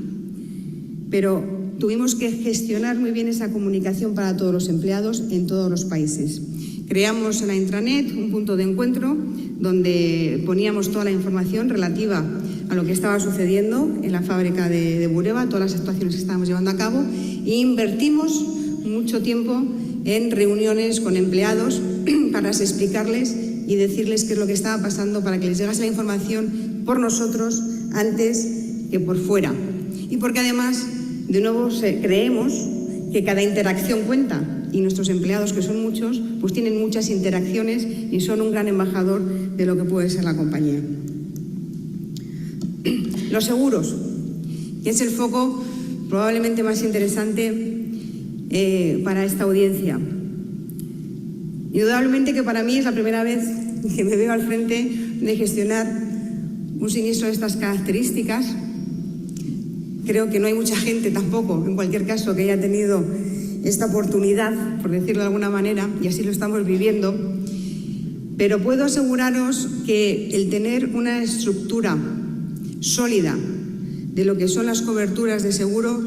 Pero tuvimos que gestionar muy bien esa comunicación para todos los empleados en todos los países. Creamos en la intranet un punto de encuentro donde poníamos toda la información relativa a lo que estaba sucediendo en la fábrica de Bureba, todas las actuaciones que estábamos llevando a cabo, e invertimos mucho tiempo en reuniones con empleados para explicarles y decirles qué es lo que estaba pasando para que les llegase la información por nosotros antes que por fuera. Y porque además, de nuevo, creemos que cada interacción cuenta y nuestros empleados, que son muchos, pues tienen muchas interacciones y son un gran embajador de lo que puede ser la compañía. Los seguros, que es el foco probablemente más interesante para esta audiencia. Indudablemente que para mí es la primera vez que me veo al frente de gestionar un siniestro de estas características. Creo que no hay mucha gente tampoco, en cualquier caso, que haya tenido esta oportunidad, por decirlo de alguna manera, y así lo estamos viviendo. Pero puedo aseguraros que el tener una estructura sólida de lo que son las coberturas de seguro,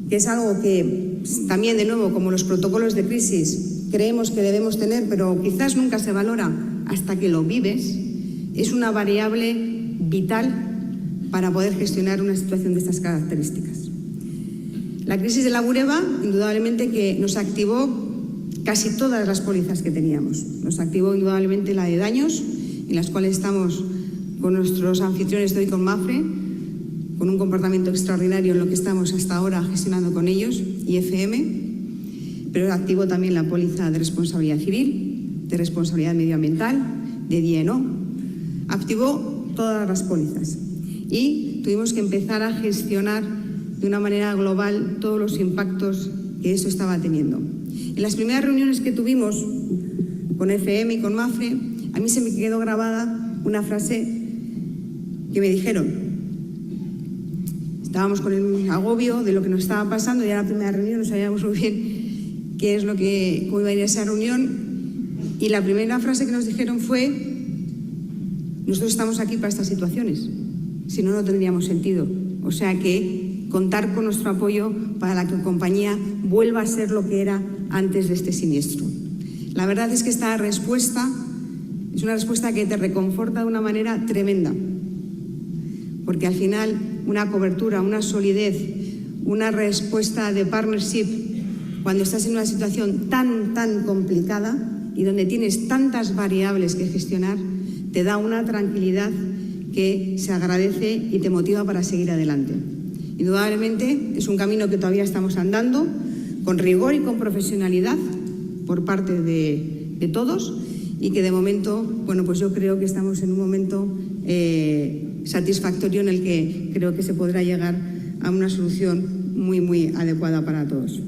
que es algo que también, de nuevo, como los protocolos de crisis, creemos que debemos tener, pero quizás nunca se valora hasta que lo vives, es una variable vital para poder gestionar una situación de estas características. La crisis de La Bureba, indudablemente que nos activó casi todas las pólizas que teníamos. Nos activó indudablemente la de daños, en las cuales estamos con nuestros anfitriones de hoy, con Mapfre, con un comportamiento extraordinario en lo que estamos hasta ahora gestionando con ellos, y FM, pero activó también la póliza de responsabilidad civil, de responsabilidad medioambiental, de D&O, activó todas las pólizas y tuvimos que empezar a gestionar de una manera global todos los impactos que eso estaba teniendo. En las primeras reuniones que tuvimos con FM y con Mapfre, a mí se me quedó grabada una frase que me dijeron. Estábamos con el agobio de lo que nos estaba pasando, y era la primera reunión, no sabíamos muy bien qué es cómo iba a ir a esa reunión, y la primera frase que nos dijeron fue: nosotros estamos aquí para estas situaciones, si no, no tendríamos sentido. O sea que contar con nuestro apoyo para que la compañía vuelva a ser lo que era antes de este siniestro. La verdad es que esta respuesta es una respuesta que te reconforta de una manera tremenda, porque al final una cobertura, una solidez, una respuesta de partnership, cuando estás en una situación tan complicada y donde tienes tantas variables que gestionar, te da una tranquilidad que se agradece y te motiva para seguir adelante. Indudablemente es un camino que todavía estamos andando, con rigor y con profesionalidad por parte de todos, y que de momento, bueno, pues yo creo que estamos en un momento satisfactorio en el que creo que se podrá llegar a una solución muy adecuada para todos.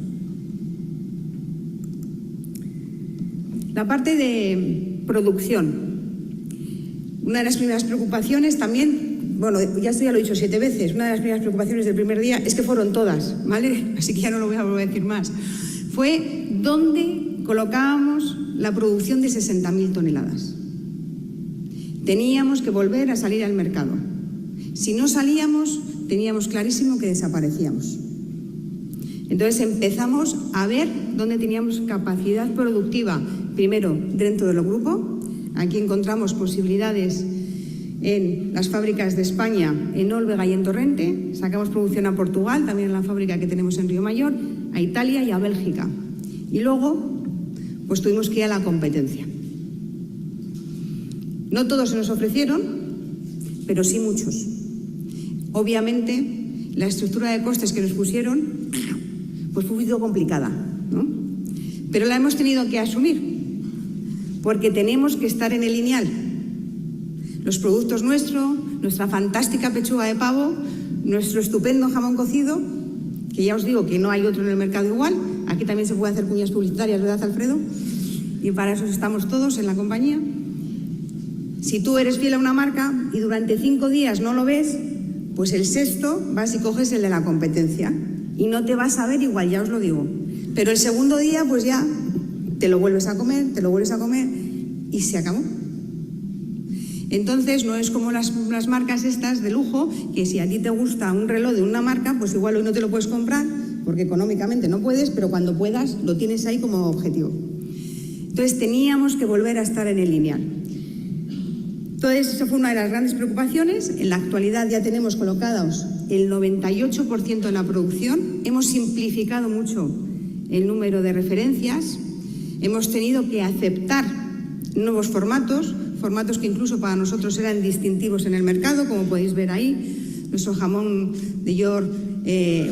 La parte de producción. Una de las primeras preocupaciones también, bueno, ya esto ya lo he dicho 7 veces, una de las primeras preocupaciones del primer día es que fueron todas, ¿vale? Así que ya no lo voy a volver a decir más. Fue dónde colocábamos la producción de 60.000 toneladas. Teníamos que volver a salir al mercado. Si no salíamos, teníamos clarísimo que desaparecíamos. Entonces empezamos a ver dónde teníamos capacidad productiva, primero dentro del grupo. Aquí encontramos posibilidades en las fábricas de España, en Olvega y en Torrente. Sacamos producción a Portugal, también en la fábrica que tenemos en Río Mayor, a Italia y a Bélgica. Y luego, pues tuvimos que ir a la competencia. No todos se nos ofrecieron, pero sí muchos. Obviamente, la estructura de costes que nos pusieron, pues fue un poquito complicada, ¿no? Pero la hemos tenido que asumir, porque tenemos que estar en el lineal. Los productos nuestros, nuestra fantástica pechuga de pavo, nuestro estupendo jamón cocido, que ya os digo que no hay otro en el mercado igual. Aquí también se pueden hacer cuñas publicitarias, ¿verdad, Alfredo? Y para eso estamos todos en la compañía. Si tú eres fiel a una marca y durante 5 días no lo ves, pues el sexto vas y coges el de la competencia y no te vas a ver igual, ya os lo digo. Pero el segundo día, pues ya te lo vuelves a comer y se acabó. Entonces no es como las marcas estas de lujo, que si a ti te gusta un reloj de una marca, pues igual hoy no te lo puedes comprar porque económicamente no puedes, pero cuando puedas lo tienes ahí como objetivo. Entonces teníamos que volver a estar en el lineal. Entonces esa fue una de las grandes preocupaciones. En la actualidad ya tenemos colocados el 98% en la producción. Hemos simplificado mucho el número de referencias. Hemos tenido que aceptar nuevos formatos que incluso para nosotros eran distintivos en el mercado, como podéis ver ahí. Nuestro jamón de York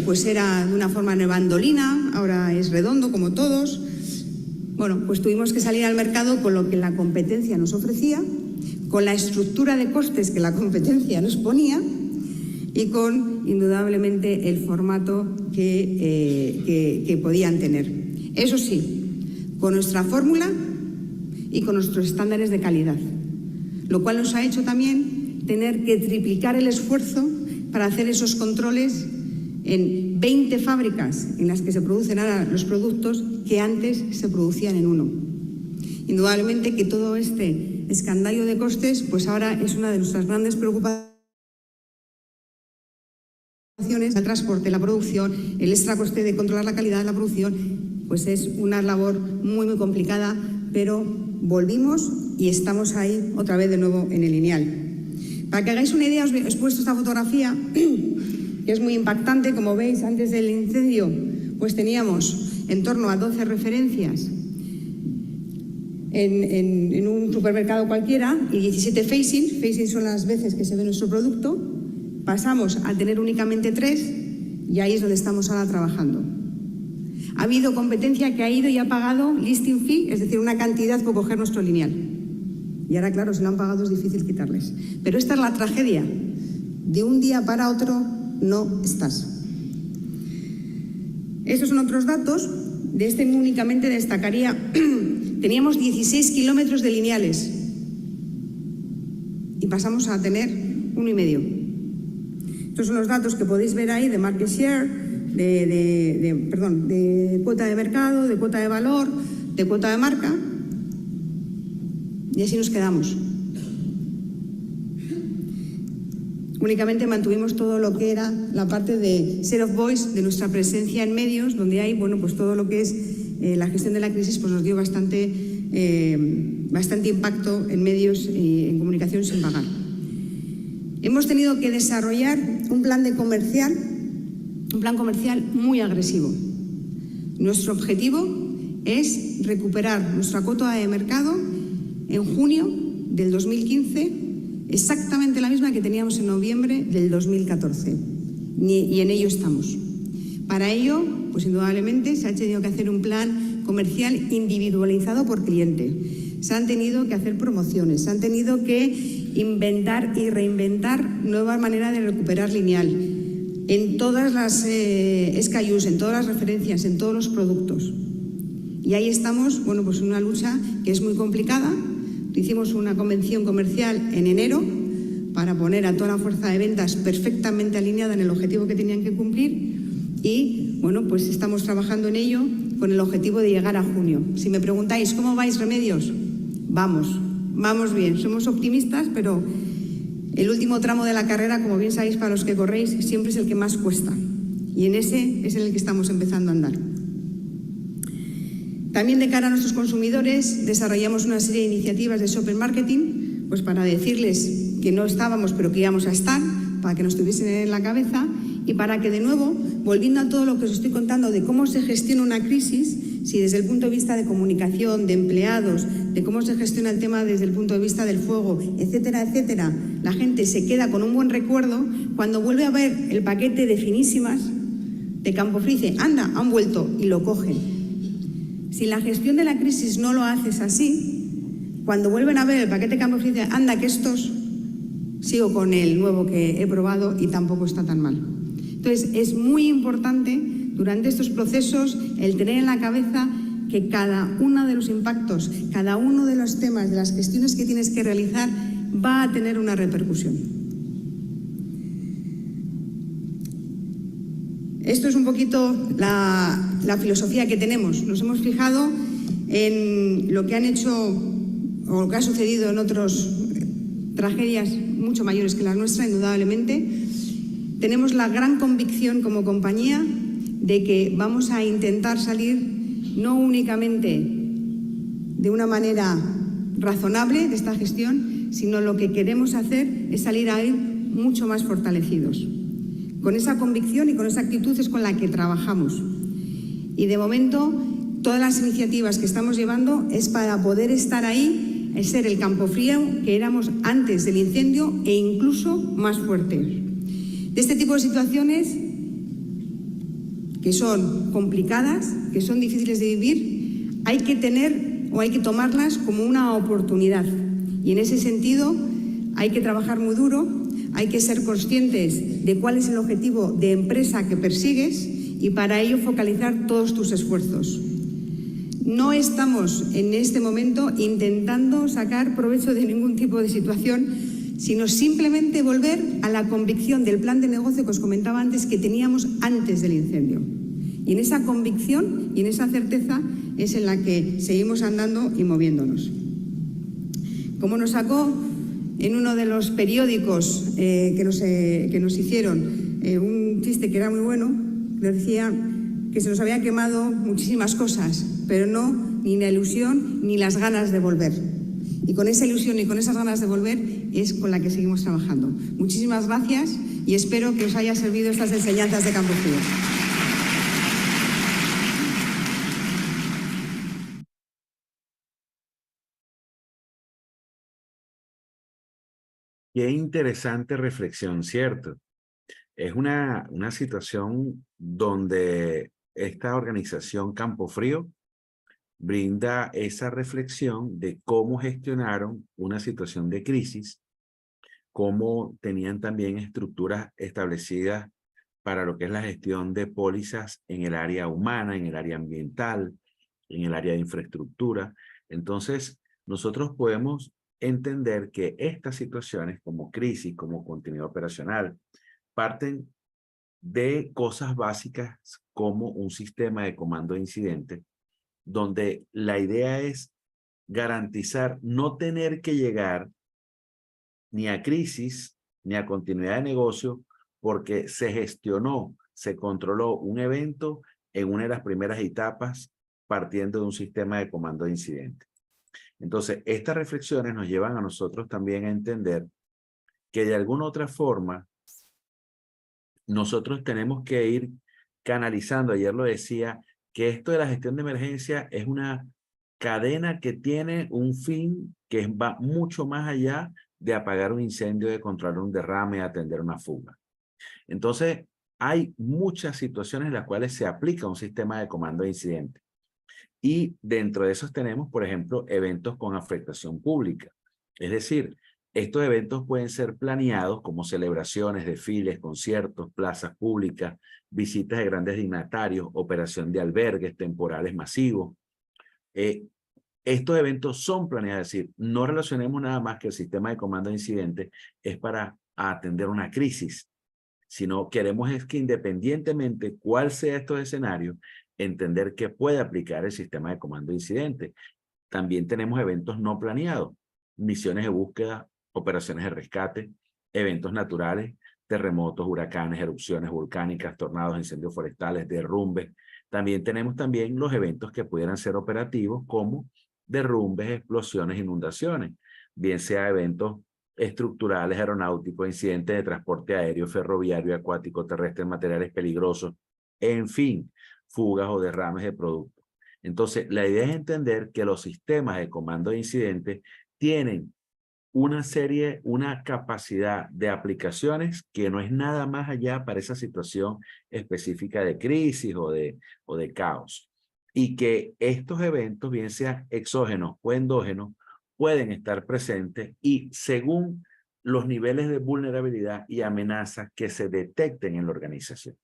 pues era de una forma de bandolina, ahora es redondo como todos. Bueno, pues tuvimos que salir al mercado con lo que la competencia nos ofrecía, con la estructura de costes que la competencia nos ponía y con, indudablemente, el formato que podían tener. Eso sí, con nuestra fórmula y con nuestros estándares de calidad, lo cual nos ha hecho también tener que triplicar el esfuerzo para hacer esos controles en 20 fábricas en las que se producen ahora los productos que antes se producían en 1. Indudablemente que todo este escandallo de costes, pues ahora es una de nuestras grandes preocupaciones. El transporte, la producción, el extra coste de controlar la calidad de la producción, pues es una labor muy complicada, pero volvimos y estamos ahí otra vez de nuevo en el lineal. Para que hagáis una idea, os he puesto esta fotografía, que es muy impactante. Como veis, antes del incendio, pues teníamos en torno a 12 referencias en un supermercado cualquiera y 17 facing. Facing son las veces que se ve nuestro producto. Pasamos a tener únicamente 3 y ahí es donde estamos ahora trabajando. Ha habido competencia que ha ido y ha pagado listing fee, es decir, una cantidad por coger nuestro lineal. Y ahora, claro, si lo han pagado es difícil quitarles. Pero esta es la tragedia. De un día para otro no estás. Estos son otros datos. De este únicamente destacaría, teníamos 16 kilómetros de lineales y pasamos a tener 1,5. Estos son los datos que podéis ver ahí de market share, de cuota de mercado, de cuota de valor, de cuota de marca, y así nos quedamos. Únicamente mantuvimos todo lo que era la parte de share of voice, de nuestra presencia en medios, donde hay, bueno, pues todo lo que es la gestión de la crisis, pues nos dio bastante impacto en medios y en comunicación sin pagar. Hemos tenido que desarrollar un plan comercial muy agresivo. Nuestro objetivo es recuperar nuestra cuota de mercado en junio del 2015, exactamente la misma que teníamos en noviembre del 2014. Y en ello estamos. Para ello, pues indudablemente se ha tenido que hacer un plan comercial individualizado por cliente. Se han tenido que hacer promociones, se han tenido que inventar y reinventar nuevas maneras de recuperar lineal en todas las SKUs, en todas las referencias, en todos los productos. Y ahí estamos, bueno, pues en una lucha que es muy complicada. Hicimos una convención comercial en enero para poner a toda la fuerza de ventas perfectamente alineada en el objetivo que tenían que cumplir y, bueno, pues estamos trabajando en ello con el objetivo de llegar a junio. Si me preguntáis, ¿cómo vais, Remedios? Vamos bien. Somos optimistas, pero el último tramo de la carrera, como bien sabéis para los que corréis, siempre es el que más cuesta. Y en ese es en el que estamos empezando a andar. También de cara a nuestros consumidores desarrollamos una serie de iniciativas de shopping marketing, pues para decirles que no estábamos, pero que íbamos a estar, para que nos tuviesen en la cabeza y para que de nuevo, volviendo a todo lo que os estoy contando de cómo se gestiona una crisis, si desde el punto de vista de comunicación, de empleados, de cómo se gestiona el tema desde el punto de vista del fuego, etcétera, etcétera, la gente se queda con un buen recuerdo, cuando vuelve a ver el paquete de finísimas de Campofrío, dice, anda, han vuelto, y lo cogen. Si la gestión de la crisis no lo haces así, cuando vuelven a ver el paquete Campofrío, dicen, anda, que estos, sigo con el nuevo que he probado y tampoco está tan mal. Entonces, es muy importante durante estos procesos el tener en la cabeza que cada uno de los impactos, cada uno de los temas, de las gestiones que tienes que realizar, va a tener una repercusión. Esto es un poquito la filosofía que tenemos. Nos hemos fijado en lo que han hecho o lo que ha sucedido en otras tragedias mucho mayores que la nuestra, indudablemente. Tenemos la gran convicción como compañía de que vamos a intentar salir no únicamente de una manera razonable de esta gestión, sino lo que queremos hacer es salir ahí mucho más fortalecidos. Con esa convicción y con esa actitud es con la que trabajamos. Y de momento, todas las iniciativas que estamos llevando es para poder estar ahí, es ser el Campofrío que éramos antes del incendio e incluso más fuertes. De este tipo de situaciones que son complicadas, que son difíciles de vivir, hay que tener o hay que tomarlas como una oportunidad. Y en ese sentido hay que trabajar muy duro, hay que ser conscientes de cuál es el objetivo de empresa que persigues y para ello focalizar todos tus esfuerzos. No estamos en este momento intentando sacar provecho de ningún tipo de situación, sino simplemente volver a la convicción del plan de negocio que os comentaba antes que teníamos antes del incendio. Y en esa convicción y en esa certeza es en la que seguimos andando y moviéndonos. Como nos sacó en uno de los periódicos que nos hicieron un chiste que era muy bueno, decía que se nos había quemado muchísimas cosas, pero no ni la ilusión ni las ganas de volver. Y con esa ilusión y con esas ganas de volver es con la que seguimos trabajando. Muchísimas gracias y espero que os haya servido estas enseñanzas de Campofrío. Qué interesante reflexión, ¿cierto? Es una situación donde esta organización Campofrío brinda esa reflexión de cómo gestionaron una situación de crisis, cómo tenían también estructuras establecidas para lo que es la gestión de pólizas en el área humana, en el área ambiental, en el área de infraestructura. Entonces, nosotros podemos entender que estas situaciones como crisis, como continuidad operacional, parten de cosas básicas como un sistema de comando de incidente, donde la idea es garantizar no tener que llegar ni a crisis ni a continuidad de negocio porque se gestionó, se controló un evento en una de las primeras etapas partiendo de un sistema de comando de incidente. Entonces, estas reflexiones nos llevan a nosotros también a entender que de alguna otra forma nosotros tenemos que ir canalizando, ayer lo decía, que esto de la gestión de emergencia es una cadena que tiene un fin que va mucho más allá de apagar un incendio, de controlar un derrame, de atender una fuga. Entonces, hay muchas situaciones en las cuales se aplica un sistema de comando de incidente. Y dentro de esos tenemos, por ejemplo, eventos con afectación pública. Es decir, estos eventos pueden ser planeados como celebraciones, desfiles, conciertos, plazas públicas, visitas de grandes dignatarios, operación de albergues temporales masivos. Estos eventos son planeados, es decir, no relacionemos nada más que el sistema de comando de incidentes es para atender una crisis, sino queremos es que independientemente cuál sea estos escenarios, entender que puede aplicar el sistema de comando de incidentes. También tenemos eventos no planeados, misiones de búsqueda, operaciones de rescate, eventos naturales, terremotos, huracanes, erupciones volcánicas, tornados, incendios forestales, derrumbes. También tenemos los eventos que pudieran ser operativos como derrumbes, explosiones, inundaciones, bien sea eventos estructurales, aeronáuticos, incidentes de transporte aéreo, ferroviario, acuático, terrestre, materiales peligrosos, en fin, fugas o derrames de productos. Entonces, la idea es entender que los sistemas de comando de incidentes tienen una capacidad de aplicaciones que no es nada más allá para esa situación específica de crisis o de caos. Y que estos eventos, bien sean exógenos o endógenos, pueden estar presentes y según los niveles de vulnerabilidad y amenaza que se detecten en la organización.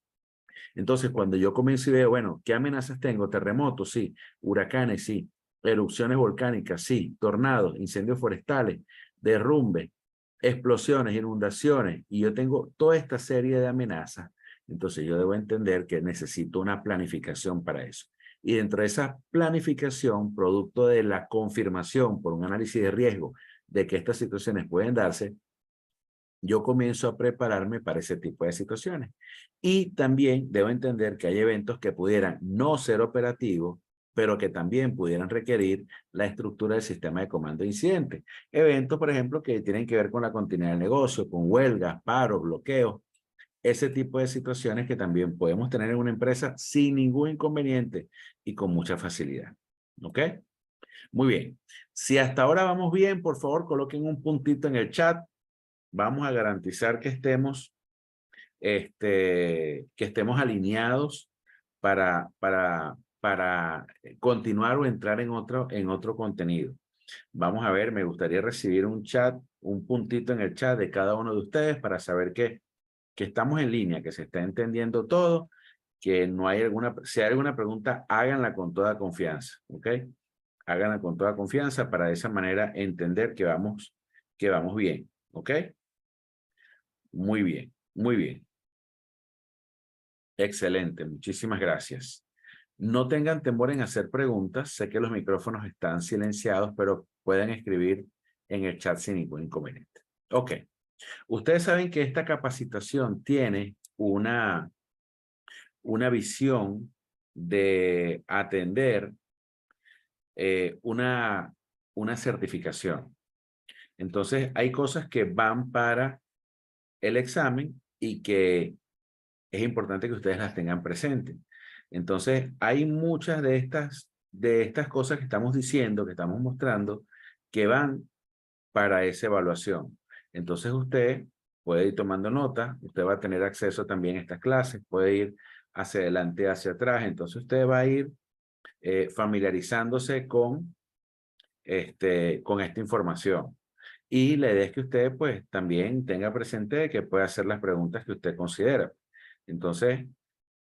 Entonces, cuando yo comienzo y veo, bueno, ¿qué amenazas tengo? Terremotos, sí. Huracanes, sí. Erupciones volcánicas, sí. Tornados, incendios forestales, derrumbes, explosiones, inundaciones, y yo tengo toda esta serie de amenazas. Entonces, yo debo entender que necesito una planificación para eso. Y dentro de esa planificación, producto de la confirmación por un análisis de riesgo de que estas situaciones pueden darse, yo comienzo a prepararme para ese tipo de situaciones. Y también debo entender que hay eventos que pudieran no ser operativos, pero que también pudieran requerir la estructura del sistema de comando de incidentes. Eventos, por ejemplo, que tienen que ver con la continuidad del negocio, con huelgas, paros, bloqueos, ese tipo de situaciones que también podemos tener en una empresa sin ningún inconveniente y con mucha facilidad. ¿Ok? Muy bien. Si hasta ahora vamos bien, por favor, coloquen un puntito en el chat. Vamos a garantizar que estemos alineados para continuar o entrar en otro contenido. Vamos a ver, me gustaría recibir un puntito en el chat de cada uno de ustedes para saber que estamos en línea, que se está entendiendo todo, que no hay si hay alguna pregunta, háganla con toda confianza, ¿ok? Háganla con toda confianza para de esa manera entender que vamos bien, ¿ok? Muy bien, muy bien. Excelente, muchísimas gracias. No tengan temor en hacer preguntas. Sé que los micrófonos están silenciados, pero pueden escribir en el chat sin ningún inconveniente. Ok. Ustedes saben que esta capacitación tiene una visión de atender una certificación. Entonces, hay cosas que van para el examen y que es importante que ustedes las tengan presentes. Entonces, hay muchas de estas cosas que estamos diciendo, que estamos mostrando, que van para esa evaluación. Entonces, usted puede ir tomando nota, usted va a tener acceso también a estas clases, puede ir hacia adelante, hacia atrás. Entonces, usted va a ir familiarizándose con esta información. Y la idea es que usted, pues, también tenga presente que puede hacer las preguntas que usted considera. Entonces,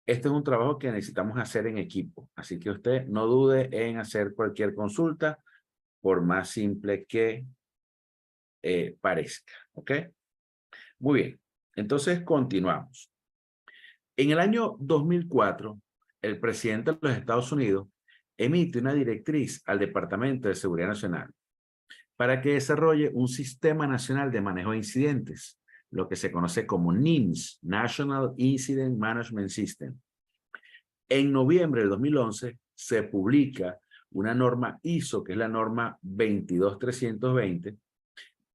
este es un trabajo que necesitamos hacer en equipo. Así que usted no dude en hacer cualquier consulta, por más simple que parezca. ¿Ok? Muy bien. Entonces, continuamos. En el año 2004, el presidente de los Estados Unidos emite una directriz al Departamento de Seguridad Nacional para que desarrolle un sistema nacional de manejo de incidentes, lo que se conoce como NIMS, National Incident Management System. En noviembre de 2011 se publica una norma ISO, que es la norma 22320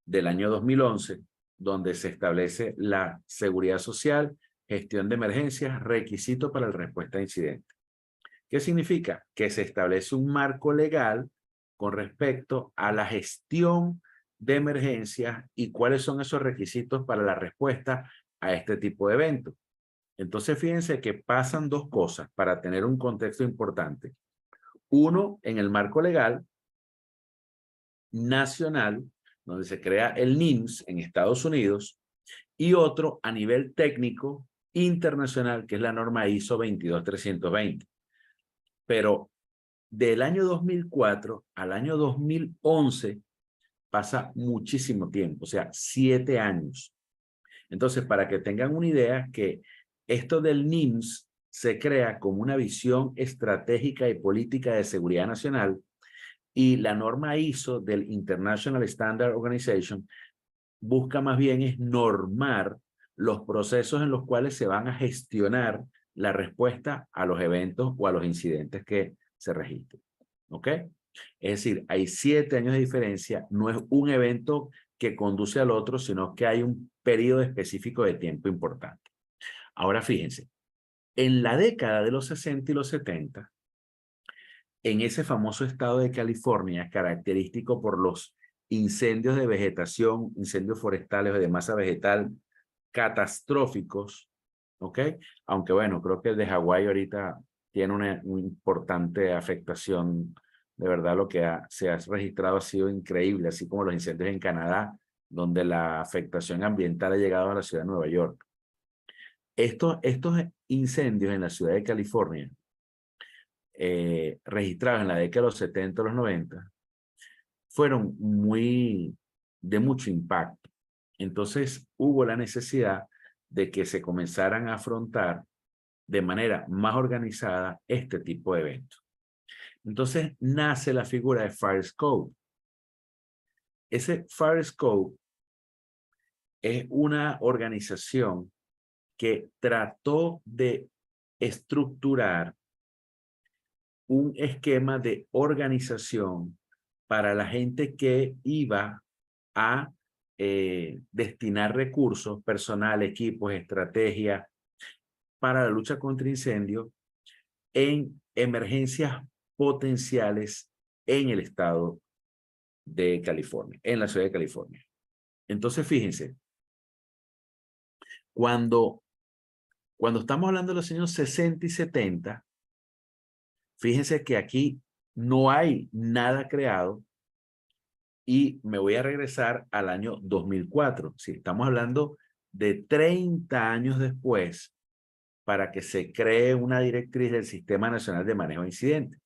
del año 2011, donde se establece la seguridad social, gestión de emergencias, requisitos para la respuesta a incidentes. ¿Qué significa? Que se establece un marco legal con respecto a la gestión de emergencias y cuáles son esos requisitos para la respuesta a este tipo de eventos. Entonces, fíjense que pasan dos cosas para tener un contexto importante. Uno, en el marco legal nacional, donde se crea el NIMS en Estados Unidos, y otro a nivel técnico internacional, que es la norma ISO 22320. Pero del año 2004 al año 2011 pasa muchísimo tiempo, o sea, 7 años. Entonces, para que tengan una idea, que esto del NIMS se crea como una visión estratégica y política de seguridad nacional, y la norma ISO del International Standard Organization busca más bien es normar los procesos en los cuales se van a gestionar la respuesta a los eventos o a los incidentes que se registren. ¿Ok? Es decir, hay 7 años de diferencia, no es un evento que conduce al otro, sino que hay un periodo específico de tiempo importante. Ahora fíjense, en la década de los 60 y los 70, en ese famoso estado de California, característico por los incendios de vegetación, incendios forestales o de masa vegetal catastróficos, ¿ok? Aunque bueno, creo que el de Hawái ahorita tiene una importante afectación. De verdad, lo que se ha registrado ha sido increíble, así como los incendios en Canadá, donde la afectación ambiental ha llegado a la ciudad de Nueva York. Estos incendios en la ciudad de California, registrados en la década de los 70 o los 90, fueron de mucho impacto. Entonces hubo la necesidad de que se comenzaran a afrontar de manera más organizada este tipo de eventos. Entonces nace la figura de Fire Scope. Ese Fire Scope es una organización que trató de estructurar un esquema de organización para la gente que iba a destinar recursos, personal, equipos, estrategias para la lucha contra incendios en emergencias potenciales en el estado de California, en la ciudad de California. Entonces, fíjense, cuando estamos hablando de los años 60 y 70, fíjense que aquí no hay nada creado y me voy a regresar al año 2004. Si estamos hablando de 30 años después para que se cree una directriz del Sistema Nacional de Manejo de Incidentes.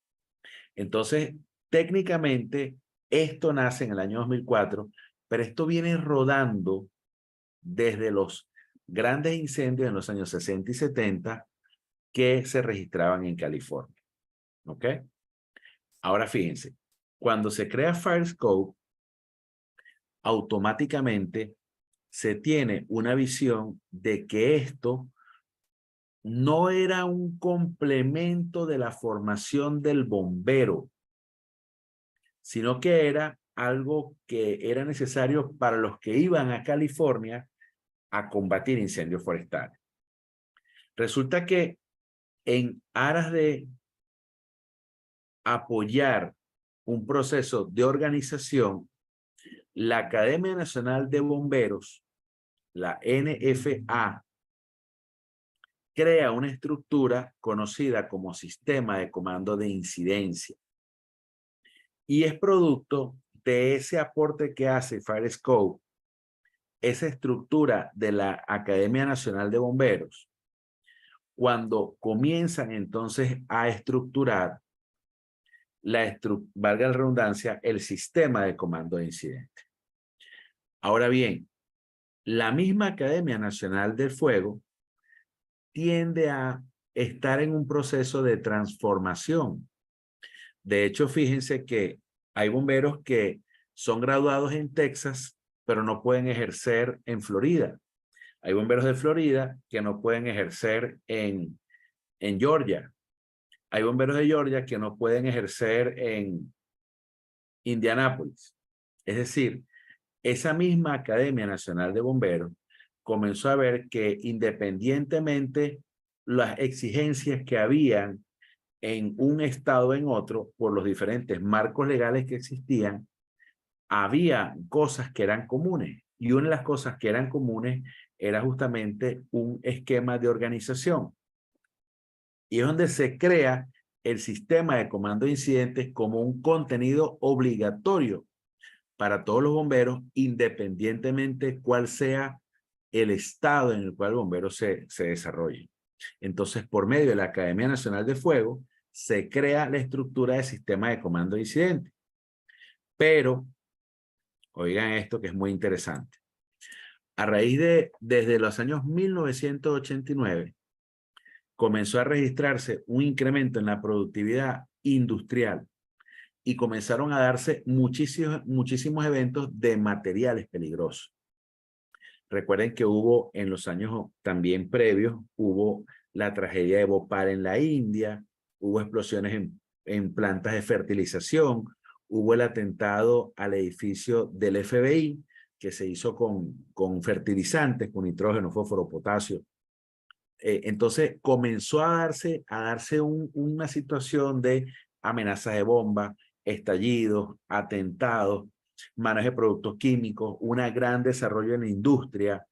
Entonces, técnicamente, esto nace en el año 2004, pero esto viene rodando desde los grandes incendios en los años 60 y 70 que se registraban en California. ¿Ok? Ahora fíjense, cuando se crea Fire Scope, automáticamente se tiene una visión de que esto no era un complemento de la formación del bombero, sino que era algo que era necesario para los que iban a California a combatir incendios forestales. Resulta que en aras de apoyar un proceso de organización, la Academia Nacional de Bomberos, la NFA, crea una estructura conocida como Sistema de Comando de Incidencia. Y es producto de ese aporte que hace Fire Scope, esa estructura de la Academia Nacional de Bomberos, cuando comienzan entonces a estructurar valga la redundancia, el sistema de comando de incidentes. Ahora bien, la misma Academia Nacional del Fuego tiende a estar en un proceso de transformación. De hecho, fíjense que hay bomberos que son graduados en Texas, pero no pueden ejercer en Florida. Hay bomberos de Florida que no pueden ejercer en Georgia. Hay bomberos de Georgia que no pueden ejercer en Indianápolis. Es decir, esa misma Academia Nacional de Bomberos comenzó a ver que independientemente las exigencias que habían en un estado o en otro, por los diferentes marcos legales que existían, había cosas que eran comunes. Y una de las cosas que eran comunes era justamente un esquema de organización. Y es donde se crea el sistema de comando de incidentes como un contenido obligatorio para todos los bomberos, independientemente cuál sea el estado en el cual el bombero se desarrolle. Entonces, por medio de la Academia Nacional de Fuego, se crea la estructura de sistema de comando de incidentes. Pero, oigan esto que es muy interesante. A raíz desde los años 1989, comenzó a registrarse un incremento en la productividad industrial y comenzaron a darse muchísimos eventos de materiales peligrosos. Recuerden que hubo en los años también previos, hubo la tragedia de Bhopal en la India, hubo explosiones en plantas de fertilización, hubo el atentado al edificio del FBI que se hizo con fertilizantes, con nitrógeno, fósforo, potasio. Entonces comenzó a darse una situación de amenazas de bomba, estallidos, atentados, manejo de productos químicos, un gran desarrollo en la industria.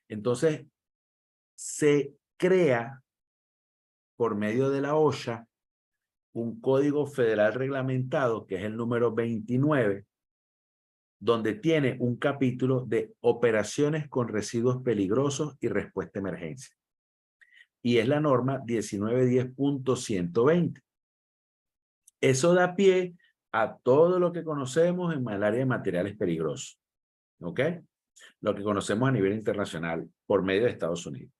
Entonces se crea por medio de la OSHA un código federal reglamentado que es el número 29, donde tiene un capítulo de operaciones con residuos peligrosos y respuesta a emergencia. Y es la norma 1910.120. Eso da pie a todo lo que conocemos en el área de materiales peligrosos. ¿Ok? Lo que conocemos a nivel internacional por medio de Estados Unidos.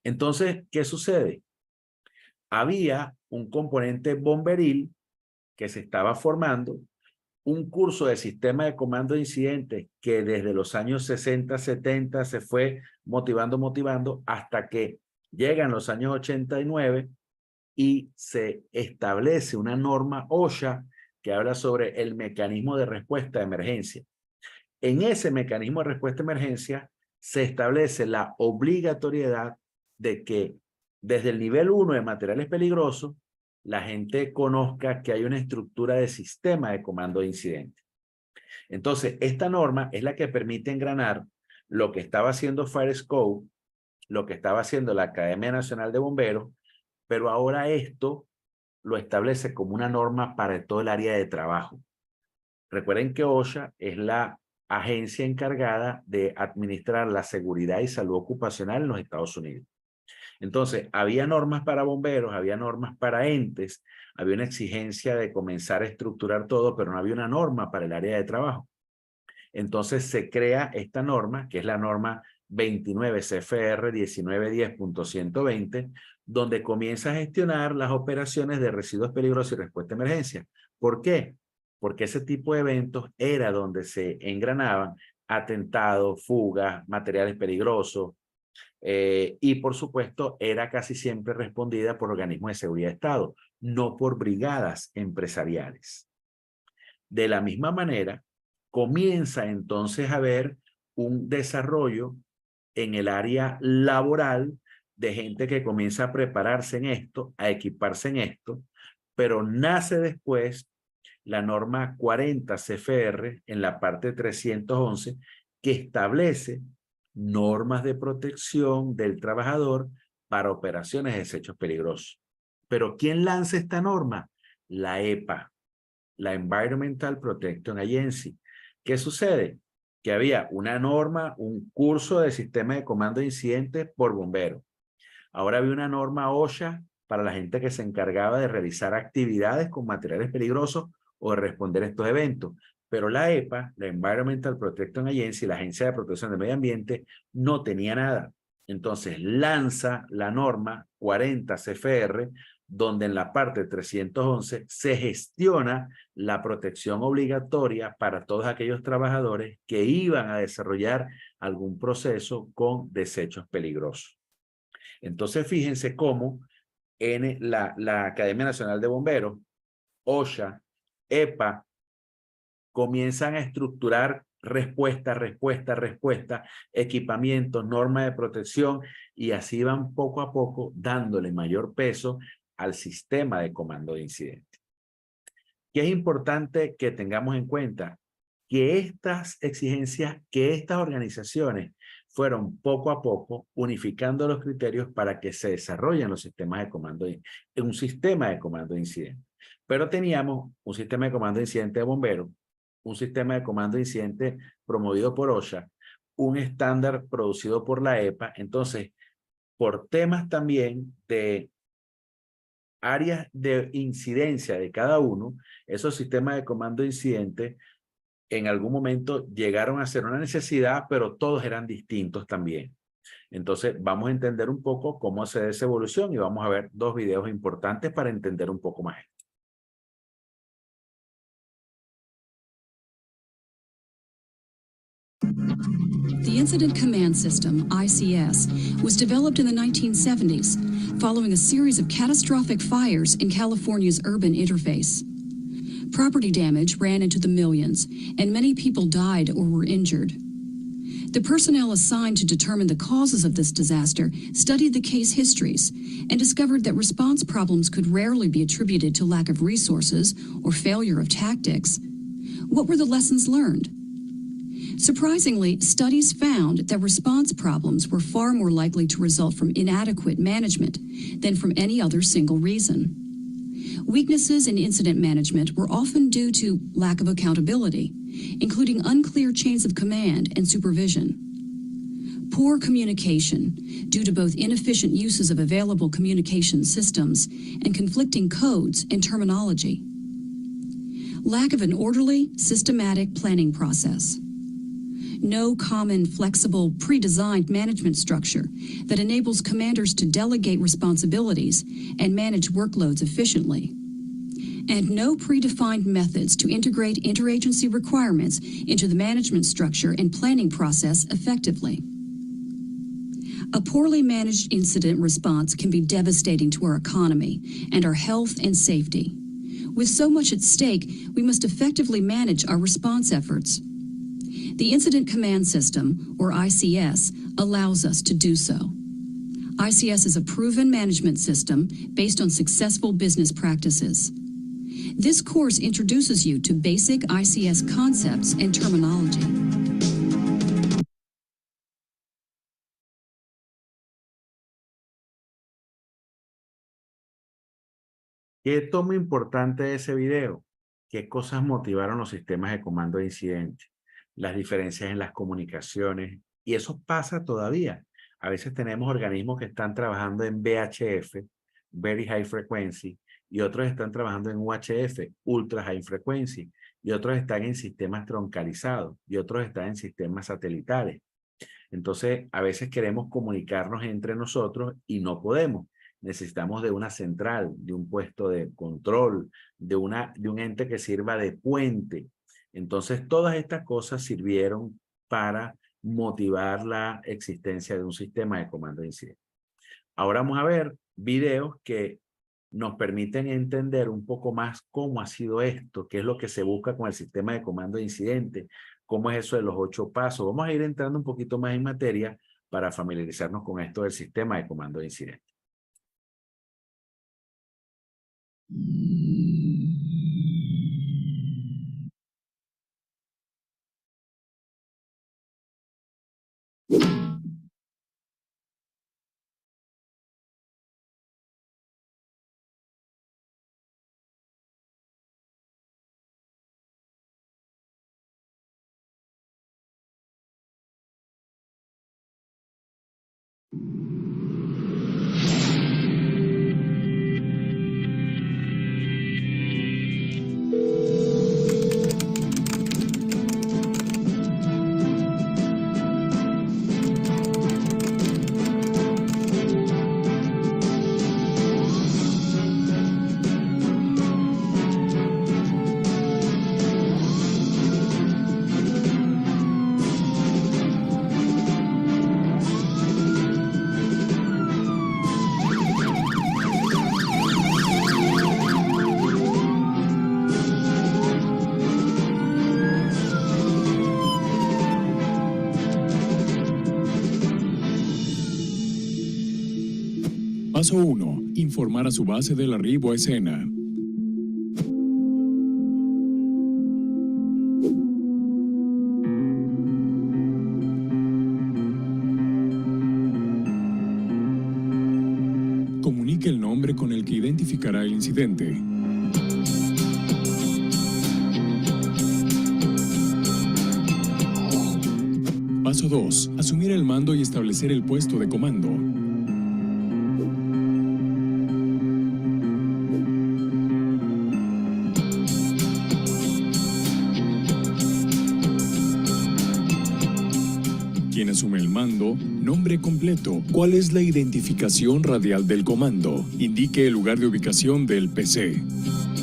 Entonces, ¿qué sucede? Había un componente bomberil que se estaba formando, un curso de sistema de comando de incidentes que desde los años 60, 70 se fue motivando hasta que llegan los años 89 y se establece una norma OSHA que habla sobre el mecanismo de respuesta de emergencia. En ese mecanismo de respuesta de emergencia se establece la obligatoriedad de que desde el nivel 1 de materiales peligrosos, la gente conozca que hay una estructura de sistema de comando de incidentes. Entonces, esta norma es la que permite engranar lo que estaba haciendo Fire Scope, lo que estaba haciendo la Academia Nacional de Bomberos, pero ahora esto lo establece como una norma para todo el área de trabajo. Recuerden que OSHA es la agencia encargada de administrar la seguridad y salud ocupacional en los Estados Unidos. Entonces, había normas para bomberos, había normas para entes, había una exigencia de comenzar a estructurar todo, pero no había una norma para el área de trabajo. Entonces, se crea esta norma, que es la norma 29 CFR 1910.120, donde comienza a gestionar las operaciones de residuos peligrosos y respuesta a emergencia. ¿Por qué? Porque ese tipo de eventos era donde se engranaban atentados, fugas, materiales peligrosos, y por supuesto era casi siempre respondida por organismos de seguridad de Estado, no por brigadas empresariales. De la misma manera, comienza entonces a haber un desarrollo en el área laboral de gente que comienza a prepararse en esto, a equiparse en esto, pero nace después la norma 40 CFR en la parte 311 que establece normas de protección del trabajador para operaciones de desechos peligrosos. Pero ¿quién lanza esta norma? La EPA, la Environmental Protection Agency. ¿Qué sucede? Que había una norma, un curso de sistema de comando de incidentes por bombero. Ahora había una norma OSHA para la gente que se encargaba de realizar actividades con materiales peligrosos o de responder a estos eventos. Pero la EPA, la Environmental Protection Agency, la Agencia de Protección del Medio Ambiente, no tenía nada. entonces lanza la norma 40 CFR, donde en la parte 311 se gestiona la protección obligatoria para todos aquellos trabajadores que iban a desarrollar algún proceso con desechos peligrosos. Entonces, fíjense cómo en la Academia Nacional de Bomberos, OSHA, EPA, comienzan a estructurar respuesta, equipamientos, normas de protección, y así van poco a poco dándole mayor peso al sistema de comando de incidentes. ¿Qué es importante que tengamos en cuenta? Que estas exigencias, que estas organizaciones fueron poco a poco unificando los criterios para que se desarrollen los sistemas de comando, un sistema de comando de incidentes. Pero teníamos un sistema de comando de incidentes de bomberos, un sistema de comando de incidentes promovido por OSHA, un estándar producido por la EPA. Entonces, por temas también de áreas de incidencia de cada uno, esos sistemas de comando de incidentes en algún momento llegaron a ser una necesidad, pero todos eran distintos también. Entonces, vamos a entender un poco cómo se da esa evolución y vamos a ver dos videos importantes para entender un poco más esto. The Incident Command System, ICS, was developed in the 1970s, following a series of catastrophic fires in California's urban interface. Property damage ran into the millions, and many people died or were injured. The personnel assigned to determine the causes of this disaster studied the case histories and discovered that response problems could rarely be attributed to lack of resources or failure of tactics. What were the lessons learned? Surprisingly, studies found that response problems were far more likely to result from inadequate management than from any other single reason. Weaknesses in incident management were often due to lack of accountability, including unclear chains of command and supervision. Poor communication, due to both inefficient uses of available communication systems and conflicting codes and terminology. Lack of an orderly, systematic planning process. No common, flexible, pre-designed management structure that enables commanders to delegate responsibilities and manage workloads efficiently. And no predefined methods to integrate interagency requirements into the management structure and planning process effectively. A poorly managed incident response can be devastating to our economy and our health and safety. With so much at stake, we must effectively manage our response efforts. The Incident Command System, or ICS, allows us to do so. ICS is a proven management system based on successful business practices. This course introduces you to basic ICS concepts and terminology. ¿Qué toma importante de ese video? ¿Qué cosas motivaron los sistemas de comando de incidentes? Las diferencias en las comunicaciones, y eso pasa todavía. A veces tenemos organismos que están trabajando en VHF, Very High Frequency, y otros están trabajando en UHF, Ultra High Frequency, y otros están en sistemas troncalizados, y otros están en sistemas satelitales. Entonces, a veces queremos comunicarnos entre nosotros y no podemos. Necesitamos de una central, de un puesto de control, de un ente que sirva de puente. Entonces, todas estas cosas sirvieron para motivar la existencia de un sistema de comando de incidentes. Ahora vamos a ver videos que nos permiten entender un poco más cómo ha sido esto, qué es lo que se busca con el sistema de comando de incidentes, cómo es eso de los 8 pasos. Vamos a ir entrando un poquito más en materia para familiarizarnos con esto del sistema de comando de incidentes. Paso 1. Informar a su base del arribo a escena. Comunique el nombre con el que identificará el incidente. Paso 2. Asumir el mando y establecer el puesto de comando. Quien asume el mando, nombre completo, cuál es la identificación radial del comando, indique el lugar de ubicación del PC.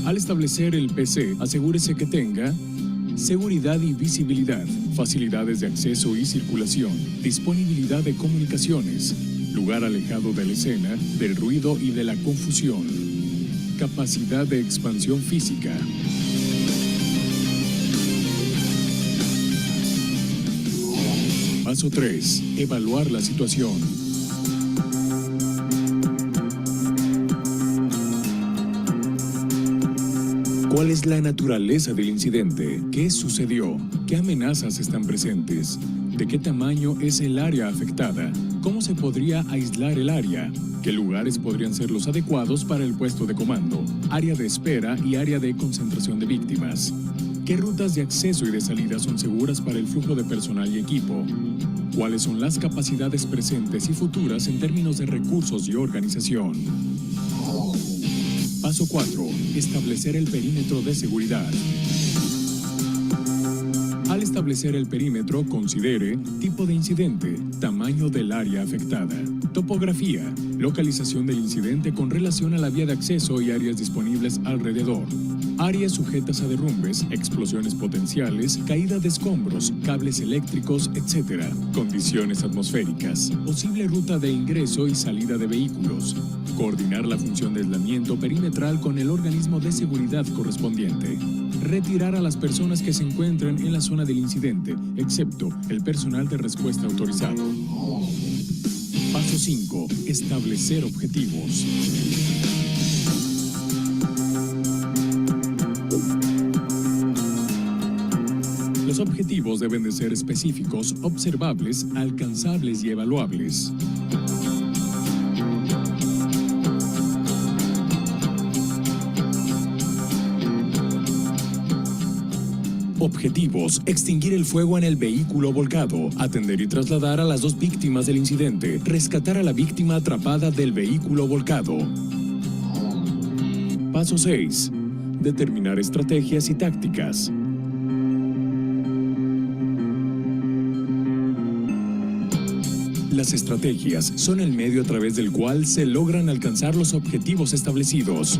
Al establecer el PC, asegúrese que tenga seguridad y visibilidad, facilidades de acceso y circulación, disponibilidad de comunicaciones, lugar alejado de la escena, del ruido y de la confusión, capacidad de expansión física. Paso 3. Evaluar la situación. ¿Cuál es la naturaleza del incidente? ¿Qué sucedió? ¿Qué amenazas están presentes? ¿De qué tamaño es el área afectada? ¿Cómo se podría aislar el área? ¿Qué lugares podrían ser los adecuados para el puesto de comando? Área de espera y área de concentración de víctimas. ¿Qué rutas de acceso y de salida son seguras para el flujo de personal y equipo? ¿Cuáles son las capacidades presentes y futuras en términos de recursos y organización? Paso 4. Establecer el perímetro de seguridad. Al establecer el perímetro, considere tipo de incidente, tamaño del área afectada, topografía, localización del incidente con relación a la vía de acceso y áreas disponibles alrededor, áreas sujetas a derrumbes, explosiones potenciales, caída de escombros, cables eléctricos, etc., condiciones atmosféricas, posible ruta de ingreso y salida de vehículos, coordinar la función de aislamiento perimetral con el organismo de seguridad correspondiente, retirar a las personas que se encuentren en la zona del incidente, excepto el personal de respuesta autorizado. Paso 5. Establecer objetivos. Los objetivos deben de ser específicos, observables, alcanzables y evaluables. Objetivos: extinguir el fuego en el vehículo volcado, atender y trasladar a las 2 víctimas del incidente, rescatar a la víctima atrapada del vehículo volcado. Paso 6. Determinar estrategias y tácticas. Las estrategias son el medio a través del cual se logran alcanzar los objetivos establecidos.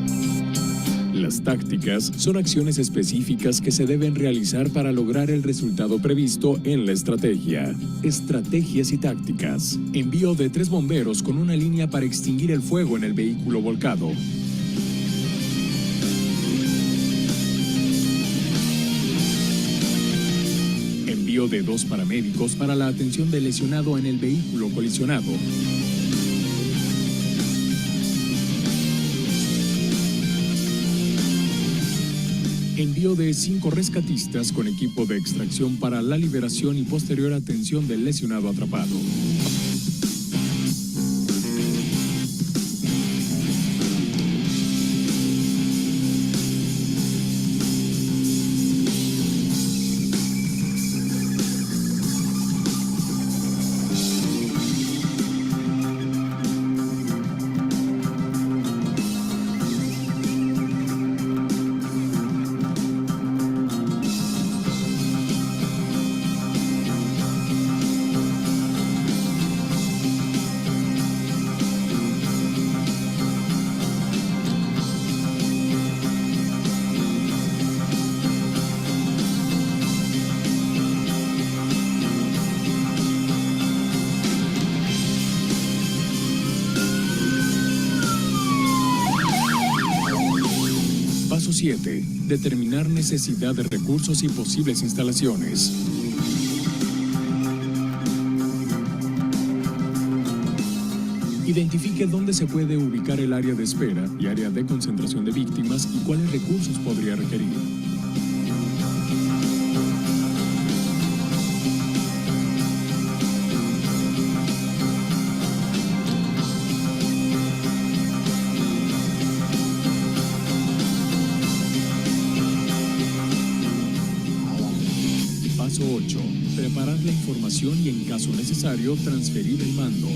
Las tácticas son acciones específicas que se deben realizar para lograr el resultado previsto en la estrategia. Estrategias y tácticas. Envío de 3 bomberos con una línea para extinguir el fuego en el vehículo volcado. Envío de 2 paramédicos para la atención del lesionado en el vehículo colisionado. Envío de 5 rescatistas con equipo de extracción para la liberación y posterior atención del lesionado atrapado. Paso 7. Determinar necesidad de recursos y posibles instalaciones. Identifique dónde se puede ubicar el área de espera y área de concentración de víctimas y cuáles recursos podría requerir. Paso 8. Preparar la información y, en caso necesario, transferir el mando.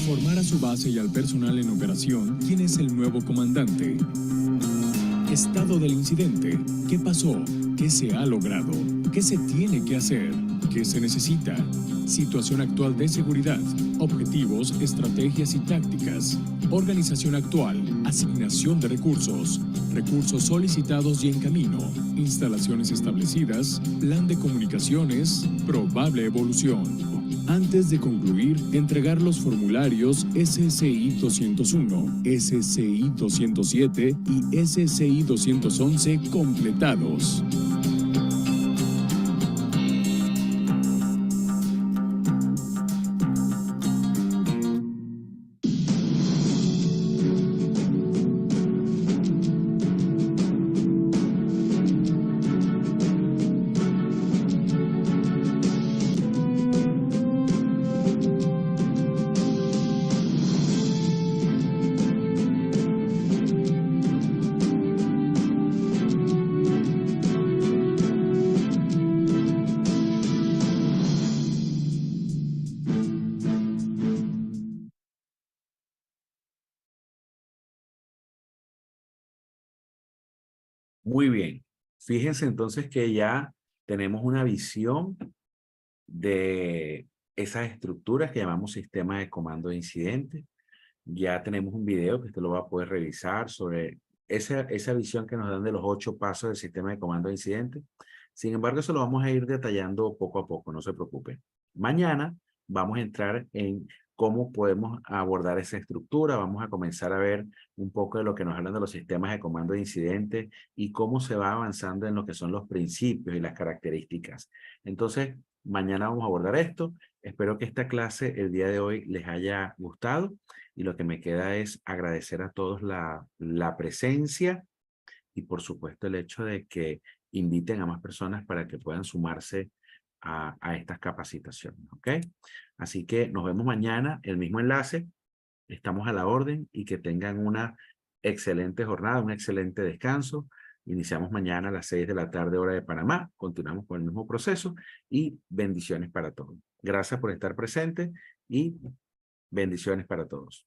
Informar a su base y al personal en operación quién es el nuevo comandante. Estado del incidente. ¿Qué pasó? ¿Qué se ha logrado? ¿Qué se tiene que hacer? ¿Qué se necesita? Situación actual de seguridad. Objetivos, estrategias y tácticas. Organización actual. Asignación de recursos. Recursos solicitados y en camino. Instalaciones establecidas. Plan de comunicaciones. Probable evolución. Antes de concluir, entregar los formularios SSI 201, SSI 207 y SSI 211 completados. Muy bien. Fíjense entonces que ya tenemos una visión de esas estructuras que llamamos sistema de comando de incidente. Ya tenemos un video que usted lo va a poder revisar sobre esa visión que nos dan de los 8 pasos del sistema de comando de incidente. Sin embargo, eso lo vamos a ir detallando poco a poco, no se preocupen. Mañana vamos a entrar en cómo podemos abordar esa estructura. Vamos a comenzar a ver un poco de lo que nos hablan de los sistemas de comando de incidente y cómo se va avanzando en lo que son los principios y las características. Entonces, mañana vamos a abordar esto. Espero que esta clase el día de hoy les haya gustado y lo que me queda es agradecer a todos la presencia y por supuesto el hecho de que inviten a más personas para que puedan sumarse a estas capacitaciones, ¿ok? Así que nos vemos mañana, el mismo enlace, estamos a la orden y que tengan una excelente jornada, un excelente descanso. Iniciamos mañana a las 6 de la tarde, hora de Panamá, continuamos con el mismo proceso y bendiciones para todos. Gracias por estar presentes y bendiciones para todos.